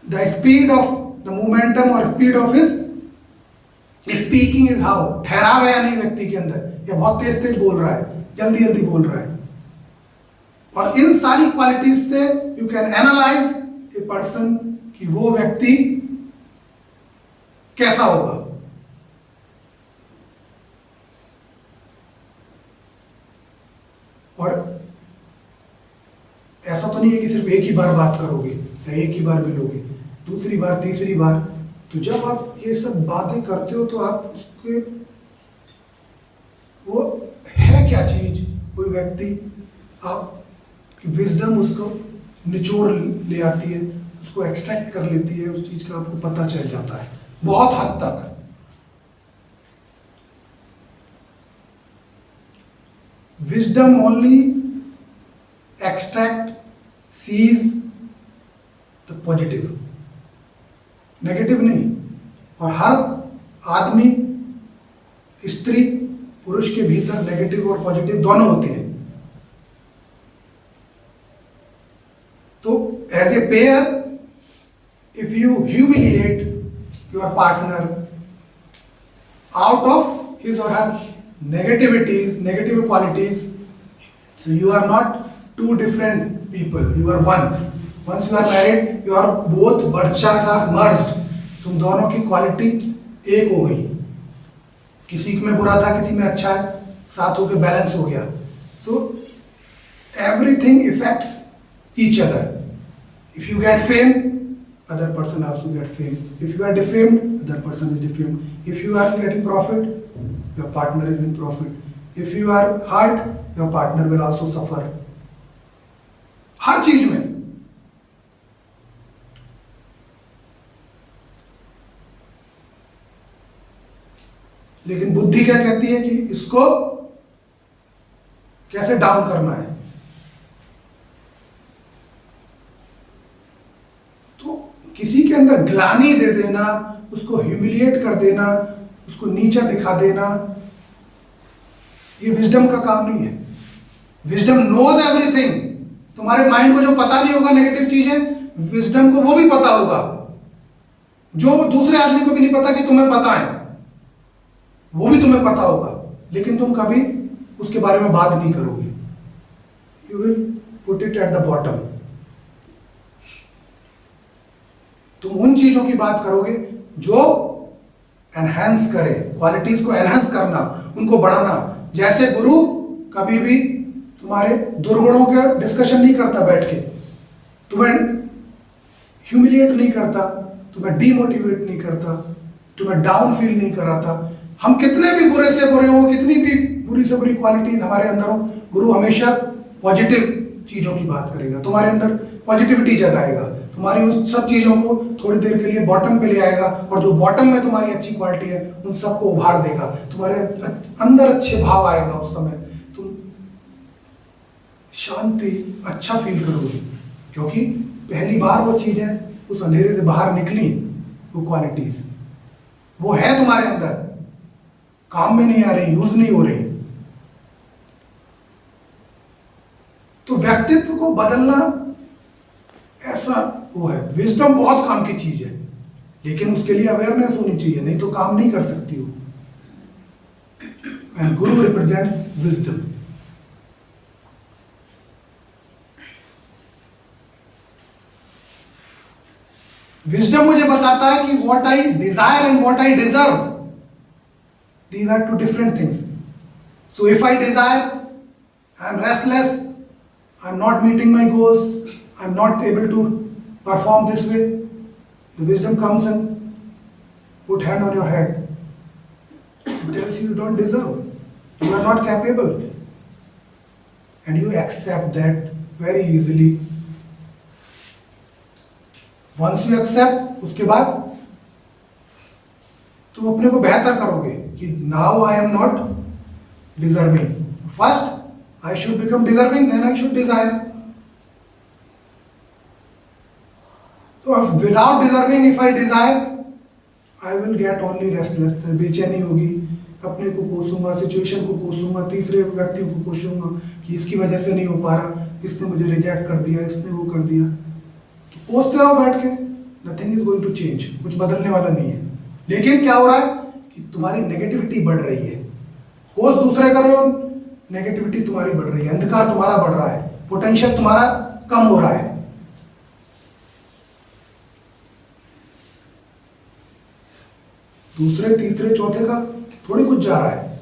The speed of the momentum और speed of his speaking is how, ठहराव है या नहीं व्यक्ति के अंदर, या बहुत तेज तेज बोल रहा है, जल्दी जल्दी बोल रहा है। और इन सारी क्वालिटीज से you can analyse a person कि वो व्यक्ति कैसा होगा। और ऐसा तो नहीं है कि सिर्फ एक ही बार बात करोगे या एक ही बार मिलोगे, दूसरी बार तीसरी बार। तो जब आप ये सब बातें करते हो तो आप उसके वो है क्या चीज, कोई व्यक्ति आप विजडम उसको निचोड़ ले आती है, उसको एक्सट्रैक्ट कर लेती है, उस चीज का आपको पता चल जाता है बहुत हद तक। Wisdom only extracts the positive, negative नहीं। और हर आदमी, स्त्री पुरुष के भीतर नेगेटिव और पॉजिटिव दोनों होते हैं। तो as a pair, if you humiliate your partner out of his और her negativities, negative qualities, so you are not two different people, you are one. Once you are married, you are both birth charts are merged. तुम दोनों की quality एक हो गई, किसी में बुरा था किसी में अच्छा है, साथ होके बैलेंस हो गया। So everything affects each other. If you get fame, other person also gets fame. If you are defamed, other person is defamed. If you are getting profit, your partner is in profit. If you are hurt, your partner will also suffer. हर चीज में। लेकिन बुद्धि क्या कहती है कि इसको कैसे डाउन करना है। तो किसी के अंदर ग्लानि दे देना, उसको ह्यूमिलिएट कर देना, उसको नीचा दिखा देना, ये विजडम का काम नहीं है। Wisdom knows everything. तुम्हारे माइंड को जो पता नहीं होगा नेगेटिव चीजें, विजडम को वो भी पता होगा, जो दूसरे आदमी को भी नहीं पता कि तुम्हें पता है, वो भी तुम्हें पता होगा, लेकिन तुम कभी उसके बारे में बात नहीं करोगे। You will put it at the bottom. तुम उन चीजों की बात करोगे जो एनहांस करे, क्वालिटीज को एनहांस करना, उनको बढ़ाना। जैसे गुरु कभी भी तुम्हारे दुर्गुणों के डिस्कशन नहीं करता बैठ के, तुम्हें ह्यूमिलिएट नहीं करता, तुम्हें डीमोटिवेट नहीं करता, तुम्हें डाउन फील नहीं कराता। हम कितने भी बुरे से बुरे हो, कितनी भी बुरी से बुरी क्वालिटीज हमारे अंदर हो, गुरु हमेशा पॉजिटिव चीजों की बात करेगा, तुम्हारे अंदर पॉजिटिविटी जगाएगा, तुम्हारी उन सब चीजों को थोड़ी देर के लिए बॉटम पे ले आएगा, और जो बॉटम में तुम्हारी अच्छी क्वालिटी है उन सबको उभार देगा। तुम्हारे अंदर अच्छे भाव आएगा, उस समय तुम शांति, अच्छा फील करोगे, क्योंकि पहली बार वो चीजें उस अंधेरे से बाहर निकली। वो क्वालिटीज वो है तुम्हारे अंदर, काम में नहीं आ रही, यूज नहीं हो रही। तो व्यक्तित्व को बदलना ऐसा वो है। विजडम बहुत काम की चीज है, लेकिन उसके लिए अवेयरनेस होनी चाहिए, नहीं तो काम नहीं कर सकती हो। And Guru represents wisdom. Wisdom मुझे बताता है कि what I desire and what I deserve, these are two different things. So if I desire, I am restless, I am not meeting my goals, I'm not able to perform this way, the wisdom comes and put hand on your head. It tells you don't deserve, you are not capable, and you accept that very easily. Once you accept, उसके बाद तुम अपने को बेहतर करोगे कि now I am not deserving. First, I should become deserving, then I should desire. तो without deserving, if I desire, I will get only restless. बेचैनी होगी, अपने को कोसूंगा, सिचुएशन को कोसूंगा, तीसरे व्यक्ति को कोसूंगा कि इसकी वजह से नहीं हो पा रहा, इसने मुझे रिजेक्ट कर दिया, इसने वो कर दिया। तो कोसते रहो बैठ के, nothing is going to change, कुछ बदलने वाला नहीं है। लेकिन क्या हो रहा है कि तुम्हारी नेगेटिविटी बढ़ रही है। कोस दूसरे कर रहे हो, नेगेटिविटी तुम्हारी बढ़ रही है, अंधकार तुम्हारा बढ़ रहा है, पोटेंशियल तुम्हारा कम हो रहा है। दूसरे तीसरे चौथे का थोड़ी कुछ जा रहा है।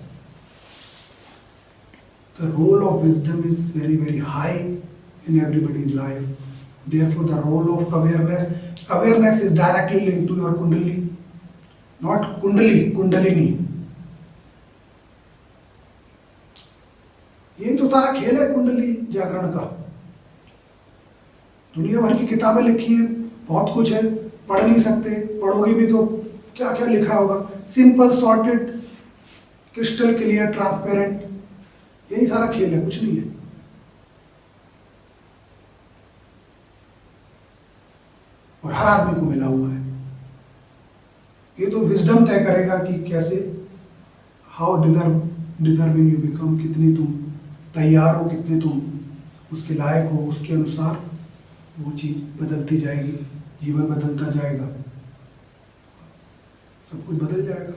The role of wisdom is very very high in everybody's life. Therefore, the role of awareness is directly linked to your kundalini, not kundalini. ये तो सारा खेल है कुंडली जागरण का। दुनिया भर की किताबें लिखी हैं, बहुत कुछ है, पढ़ नहीं सकते, पढ़ोगे भी तो क्या क्या लिख रहा होगा। Simple, sorted, crystal clear, transparent, यही सारा खेल है, कुछ नहीं है। और हर आदमी को मिला हुआ है। ये तो विजडम तय करेगा कि कैसे, हाउ डिजर्विंग यू बिकम, कितनी तुम तैयार हो, कितने तुम उसके लायक हो। उसके अनुसार वो चीज बदलती जाएगी, जीवन बदलता जाएगा, सब कुछ बदल जाएगा।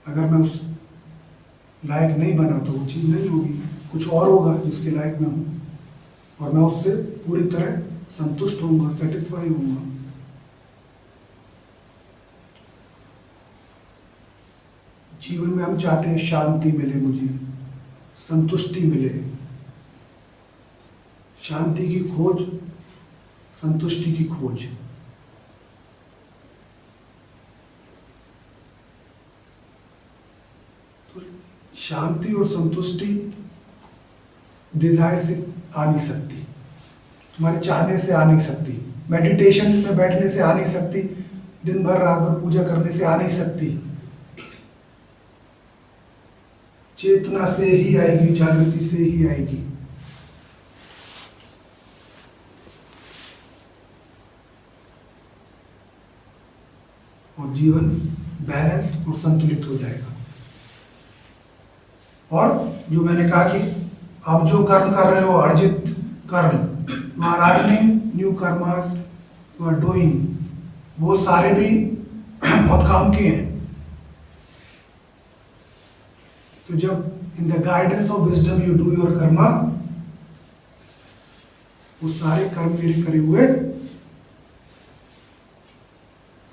अगर मैं उस लायक नहीं बना तो वो चीज नहीं होगी, कुछ और होगा जिसके लायक मैं हूं, और मैं उससे पूरी तरह संतुष्ट होऊंगा, सेटिस्फाई होऊंगा। जीवन में हम चाहते हैं शांति मिले, मुझे संतुष्टि मिले। शांति की खोज, संतुष्टि की खोज। तो शांति और संतुष्टि डिजायर से आ नहीं सकती, तुम्हारे चाहने से आ नहीं सकती, मेडिटेशन में बैठने से आ नहीं सकती, दिन भर रात भर पूजा करने से आ नहीं सकती। चेतना से ही आएगी, जागृति से ही आएगी। और जीवन बैलेंस्ड और संतुलित हो जाएगा। और जो मैंने कहा कि अब जो कर्म कर रहे हो, अर्जित कर्म, you are earning new karmas, you are doing, वो सारे भी बहुत काम के हैं। तो जब in the guidance of wisdom you do your karma, वो सारे कर्म मेरे करे हुए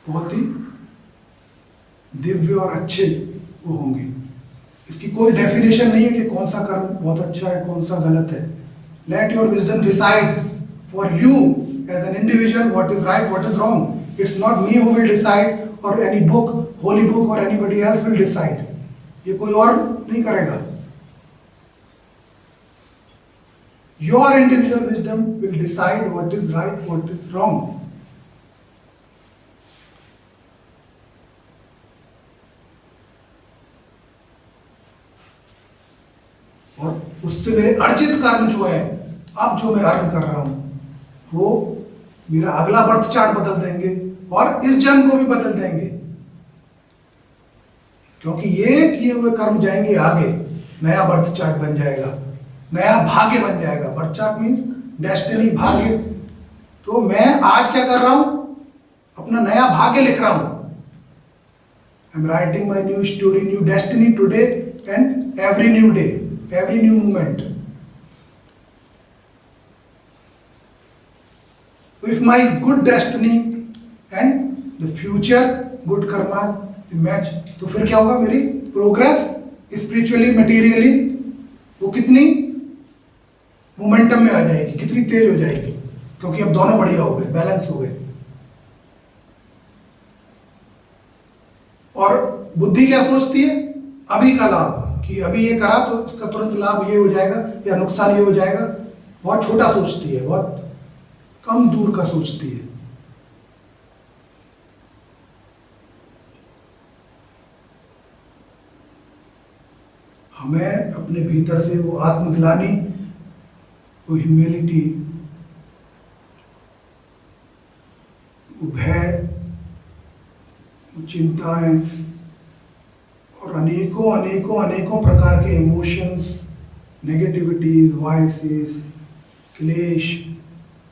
बहुत ही दिव्य और अच्छे वो होंगे। इसकी कोई डेफिनेशन नहीं है कि कौन सा कर्म बहुत अच्छा है, कौन सा गलत है। Let your wisdom decide for you as an individual what is right, what is wrong. It's not me who will decide, और एनी बुक, होली बुक और एनीबॉडी एल्स विल डिसाइड। ये कोई और नहीं करेगा। Your individual wisdom will decide what is right, what is wrong. और उससे मेरे अर्जित कर्म जो है, अब जो मैं अर्न कर रहा हूं, वो मेरा अगला बर्थ चार्ट बदल देंगे और इस जन्म को भी बदल देंगे। क्योंकि ये किए हुए कर्म जाएंगे आगे, नया बर्थ चार्ट बन जाएगा, नया भाग्य बन जाएगा। बर्थ चार्ट मीन्स डेस्टिनी, भाग्य। तो मैं आज क्या कर रहा हूं, अपना नया भाग्य लिख रहा हूं। I am writing my new story, new destiny today and every new day, every new moment. So if my good destiny and the future good karma match, तो फिर क्या होगा, मेरी प्रोग्रेस स्पिरिचुअली, मटेरियली वो कितनी मोमेंटम में आ जाएगी, कितनी तेज हो जाएगी, क्योंकि अब दोनों बढ़िया हो गए, बैलेंस हो गए। और बुद्धि क्या सोचती है, अभी का लाभ, कि अभी ये करा तो इसका तुरंत लाभ ये हो जाएगा या नुकसान ये हो जाएगा। बहुत छोटा सोचती है, बहुत कम दूर का सोचती है। हमें अपने भीतर से वो आत्मग्लानि, वो ह्यूमिलिटी, वो भय, कुछ चिंताएं और अनेकों अनेकों अनेकों प्रकार के इमोशंस, नेगेटिविटीज, वाइसेस, क्लेश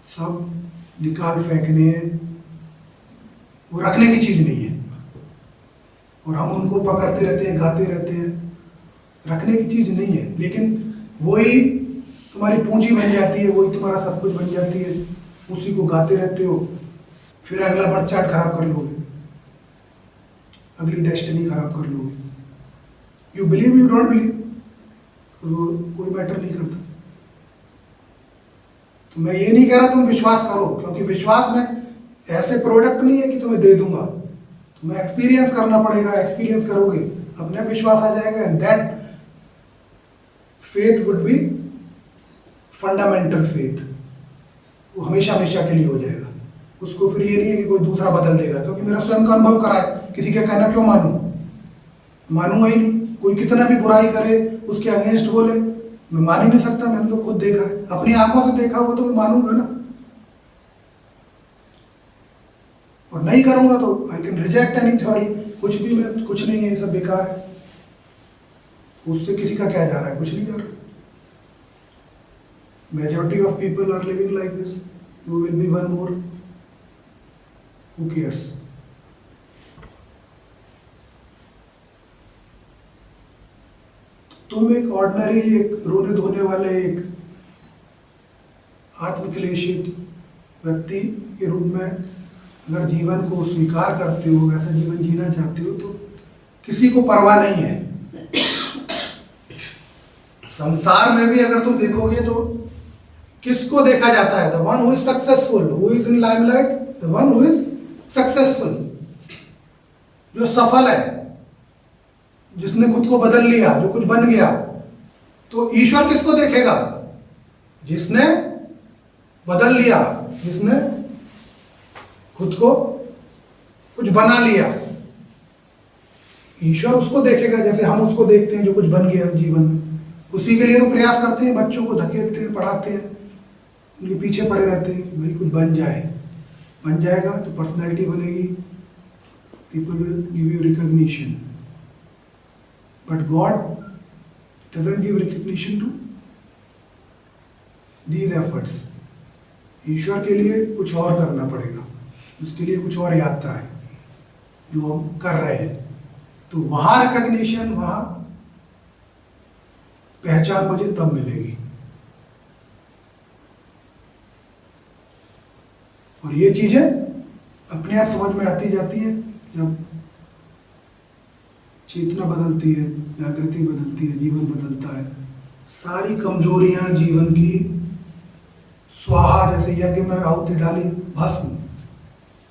सब निकाल फेंकने हैं। वो रखने की चीज़ नहीं है और हम उनको पकड़ते रहते हैं, गाते रहते हैं। रखने की चीज़ नहीं है, लेकिन वही तुम्हारी पूंजी बन जाती है, वही तुम्हारा सब कुछ बन जाती है। उसी को गाते रहते हो, फिर अगला बर्थ चार्ट खराब कर लोगे, अगली डेस्टिनी खराब कर लोगे। You believe, you don't believe, वो कोई मैटर नहीं करता। तो मैं ये नहीं कह रहा तुम विश्वास करो, क्योंकि विश्वास में ऐसे प्रोडक्ट नहीं है कि तुम्हें दे दूंगा, तुम्हें एक्सपीरियंस करना पड़ेगा। एक्सपीरियंस करोगे, अपने आप विश्वास आ जाएगा, and that faith would be fundamental faith. वो हमेशा हमेशा के लिए हो जाएगा। उसको फिर ये नहीं है कि कोई दूसरा बदल देगा, क्योंकि मेरा स्वयं का अनुभव करा है। किसी का कहना क्यों मानूं, मानूंगा ही नहीं। कोई कितना भी बुराई करे, उसके अगेंस्ट बोले, मैं मान ही नहीं सकता। मैंने तो खुद देखा है, अपनी आंखों से देखा हुआ, तो मैं मानूंगा ना। और नहीं करूंगा तो I can reject any theory. कुछ भी, मैं कुछ नहीं है, ये सब बेकार है। उससे किसी का क्या जा रहा है, कुछ नहीं जा रहा। Majority of people are living like this. You will be one more, who cares. तुम एक ऑर्डिनरी, एक रोने धोने वाले, एक आत्मक्लेशित व्यक्ति के रूप में अगर जीवन को स्वीकार करते हो, वैसा जीवन जीना चाहते हो, तो किसी को परवाह नहीं है। संसार में भी अगर तुम देखोगे तो किसको देखा जाता है? The one who is successful, who is in limelight, the one who is successful, जो सफल है, जिसने खुद को बदल लिया, जो कुछ बन गया। तो ईश्वर किसको देखेगा? जिसने बदल लिया, जिसने खुद को कुछ बना लिया। ईश्वर उसको देखेगा, जैसे हम उसको देखते हैं जो कुछ बन गया जीवन में। उसी के लिए तो प्रयास करते हैं, बच्चों को धकेलते हैं, पढ़ाते हैं, उनके पीछे पड़े रहते हैं कि भाई कुछ बन जाए। बन जाएगा तो पर्सनैलिटी बनेगी, people will give you recognition. But God doesn't give recognition to these efforts. ईश्वर के लिए कुछ और करना पड़ेगा, उसके लिए कुछ और यात्रा है जो हम कर रहे हैं। तो वहां रिकॉग्निशन, वहां पहचान मुझे तब मिलेगी। और ये चीजें अपने आप समझ में आती जाती हैं जब चेतना बदलती है, जागृति बदलती है, जीवन बदलता है। सारी कमजोरियां जीवन की स्वाहा, जैसे यज्ञ में आहुति डाली, भस्म।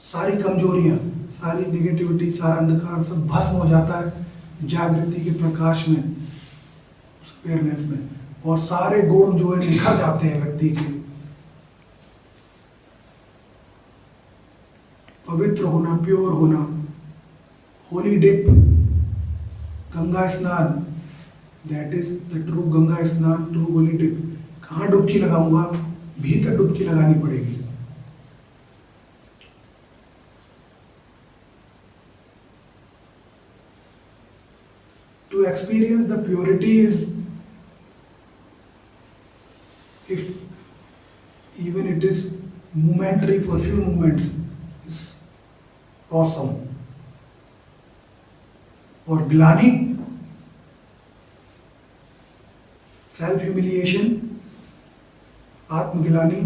सारी कमजोरियां, सारी नेगेटिविटी, सारा अंधकार सब भस्म हो जाता है जागृति के प्रकाश में, अवेयरनेस में। और सारे गुण जो है निखर जाते हैं व्यक्ति के। पवित्र होना, प्योर होना, होली डिप, गंगा स्नान, that is the true Ganga स्नान, ट्रू होली डिप। कहाँ डुबकी लगाऊंगा? भीतर डुबकी लगानी पड़ेगी। To experience the purity is, if even it is momentary for few moments, is awesome. और ग्लानि, सेल्फ ह्यूमिलिएशन, आत्मग्लानि,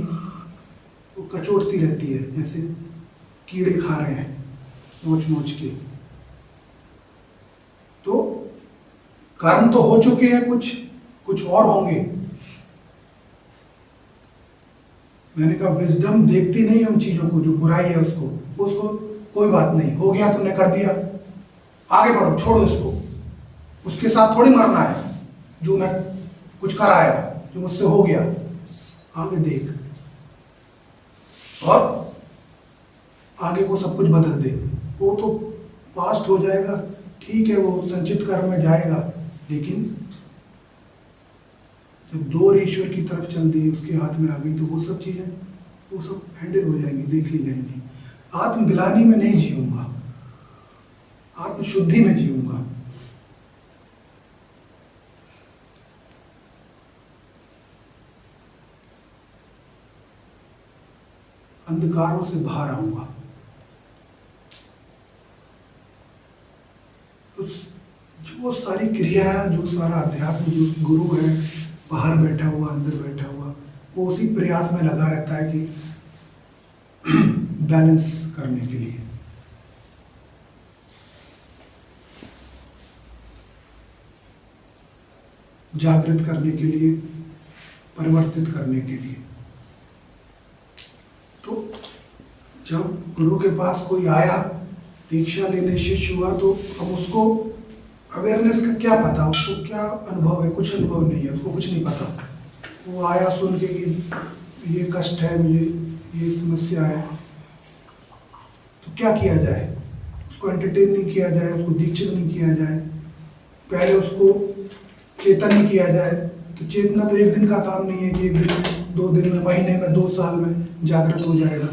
वो कचोटती रहती है, जैसे कीड़े खा रहे हैं नोच नोच के। तो कर्म तो हो चुके हैं, कुछ और होंगे। मैंने कहा विजडम देखती नहीं है उन चीजों को, जो बुराई है उसको कोई बात नहीं, हो गया, तुमने कर दिया, आगे बढ़ो, छोड़ो इसको। उसके साथ थोड़ी मरना है। जो मैं कुछ कराया, जो मुझसे हो गया, आगे देख और आगे को सब कुछ बदल दे। वो तो पास्ट हो जाएगा, ठीक है, वो संचित कर्म में जाएगा, लेकिन जब डोर ईश्वर की तरफ चल दी, उसके हाथ में आ गई, तो वो सब चीजें, वो सब हैंडल हो जाएंगी, देख ली जाएंगी। आत्मग्लानि में नहीं जीऊंगा। आत्मशुद्धि में जीऊंगा। अंधकारों से बाहर आऊंगा। जो सारी क्रिया, जो सारा अध्यात्म, जो गुरु है बाहर बैठा हुआ, अंदर बैठा हुआ, वो उसी प्रयास में लगा रहता है कि बैलेंस करने के लिए। जागृत करने के लिए, परिवर्तित करने के लिए। तो जब गुरु के पास कोई आया, दीक्षा लेने शिष्य हुआ, तो हम उसको अवेयरनेस का क्या पता, उसको क्या अनुभव है? कुछ अनुभव नहीं है, उसको कुछ नहीं पता। वो आया सुन के कि ये कष्ट है, मुझे ये समस्या है, तो क्या किया जाए? उसको एंटरटेन नहीं किया जाए, उसको दीक्षित नहीं किया जाए, पहले उसको चेतन नहीं किया जाए। तो चेतना तो एक दिन का काम नहीं है कि एक दिन में, 2 दिन में, महीने में, 2 साल में जागृत हो जाएगा,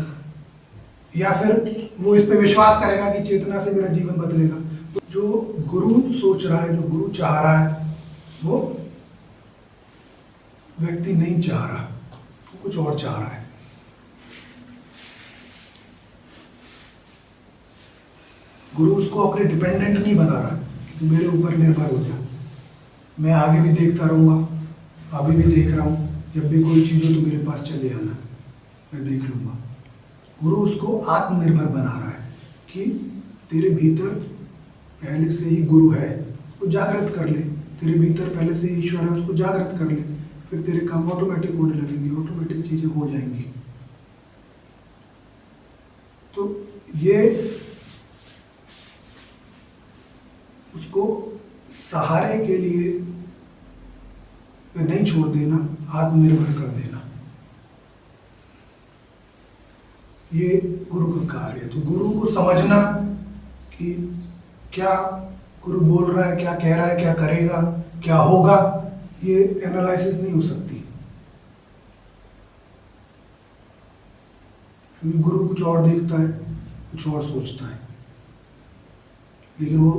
या फिर वो इस पे विश्वास करेगा कि चेतना से मेरा जीवन बदलेगा। तो जो गुरु सोच रहा है, जो गुरु चाह रहा है, वो व्यक्ति नहीं चाह रहा, वो कुछ और चाह रहा है। गुरु उसको अपने डिपेंडेंट नहीं बना रहा कि तू मेरे ऊपर निर्भर हो जा, मैं आगे भी देखता रहूंगा, अभी भी देख रहा हूं, जब भी कोई चीज हो तो मेरे पास चले आना, मैं देख लूंगा। गुरु उसको आत्मनिर्भर बना रहा है कि तेरे भीतर पहले से ही गुरु है, उसको जागृत कर ले। तेरे भीतर पहले से ही ईश्वर है, उसको जागृत कर ले, फिर तेरे काम ऑटोमेटिक होने लगेंगे, ऑटोमेटिक चीजें हो जाएंगी। तो ये उसको सहारे के लिए नहीं छोड़ देना, आत्मनिर्भर कर देना, ये गुरु का कार्य है। तो गुरु को समझना कि क्या गुरु बोल रहा है, क्या कह रहा है, क्या करेगा, क्या होगा, ये एनालिसिस नहीं हो सकती, क्योंकि गुरु कुछ और देखता है, कुछ और सोचता है। लेकिन वो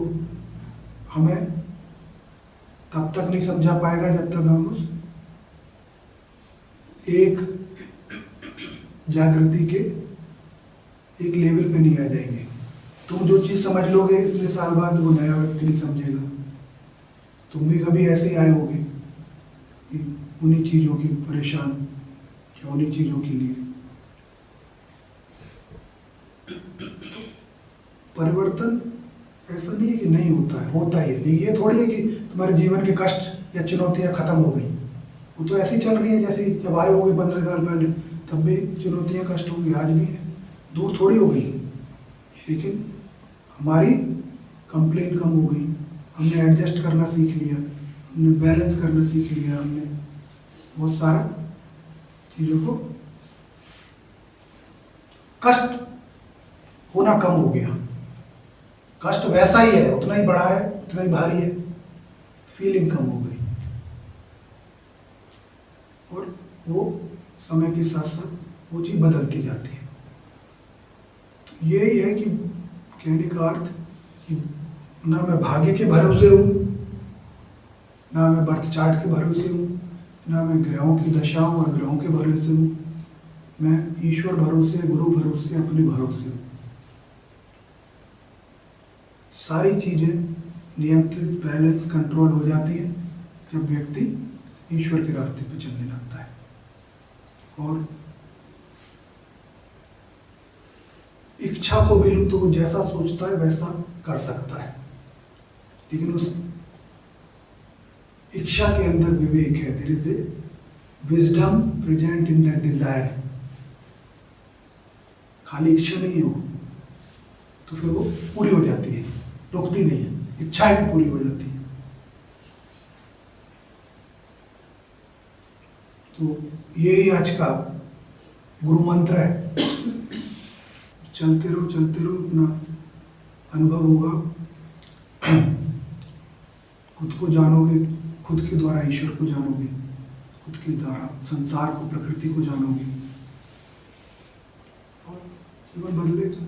हमें तब तक नहीं समझा पाएगा जब तक हम उस एक जागृति के एक लेवल पे नहीं आ जाएंगे। तुम जो चीज समझ लोगे इतने साल बाद, वो नया व्यक्ति नहीं समझेगा। तुम भी कभी ऐसे ही आए होगे उन्हीं चीजों की परेशान, या उन्हीं चीजों के लिए। परिवर्तन ऐसा नहीं है कि नहीं होता है, होता ही है। लेकिन ये थोड़ी है कि तुम्हारे जीवन के कष्ट या चुनौतियां खत्म हो गई, वो तो ऐसी ही चल रही है जैसे जब आए होंगे 15 साल पहले, तब भी चुनौतियां कष्ट होंगी, आज भी है, दूर थोड़ी हो गई। लेकिन हमारी कंप्लेन कम हो गई, हमने एडजस्ट करना सीख लिया, हमने बैलेंस करना सीख लिया, हमने बहुत सारा चीज़ों को, कष्ट होना कम हो गया। कष्ट वैसा ही है, उतना ही बड़ा है, उतना ही भारी है, फीलिंग कम हो गई। और वो समय के साथ साथ वो चीज़ बदलती जाती है। तो यही है कि कहने का अर्थ कि ना मैं भाग्य के भरोसे हूँ, ना मैं बर्थ चार्ट के भरोसे हूँ, ना मैं ग्रहों की दशाओं और ग्रहों के भरोसे हूँ, मैं ईश्वर भरोसे, गुरु भरोसे, अपने भरोसे हूँ। सारी चीज़ें नियंत्रित, बैलेंस, कंट्रोल हो जाती है जब व्यक्ति ईश्वर के रास्ते पर चलने लगता है। और इच्छा को भी तो वो जैसा सोचता है वैसा कर सकता है, लेकिन उस इच्छा के अंदर विवेक है। There is a wisdom present in that desire. खाली इच्छा नहीं हो तो फिर वो पूरी हो जाती है, रुकती नहीं है, इच्छाएं भी पूरी हो जाती है। तो यही आज का गुरु मंत्र है। चलते रहो, अपना अनुभव होगा, खुद को जानोगे, खुद के द्वारा ईश्वर को जानोगे, खुद के द्वारा संसार को, प्रकृति को जानोगे, और जीवन बदलेगा।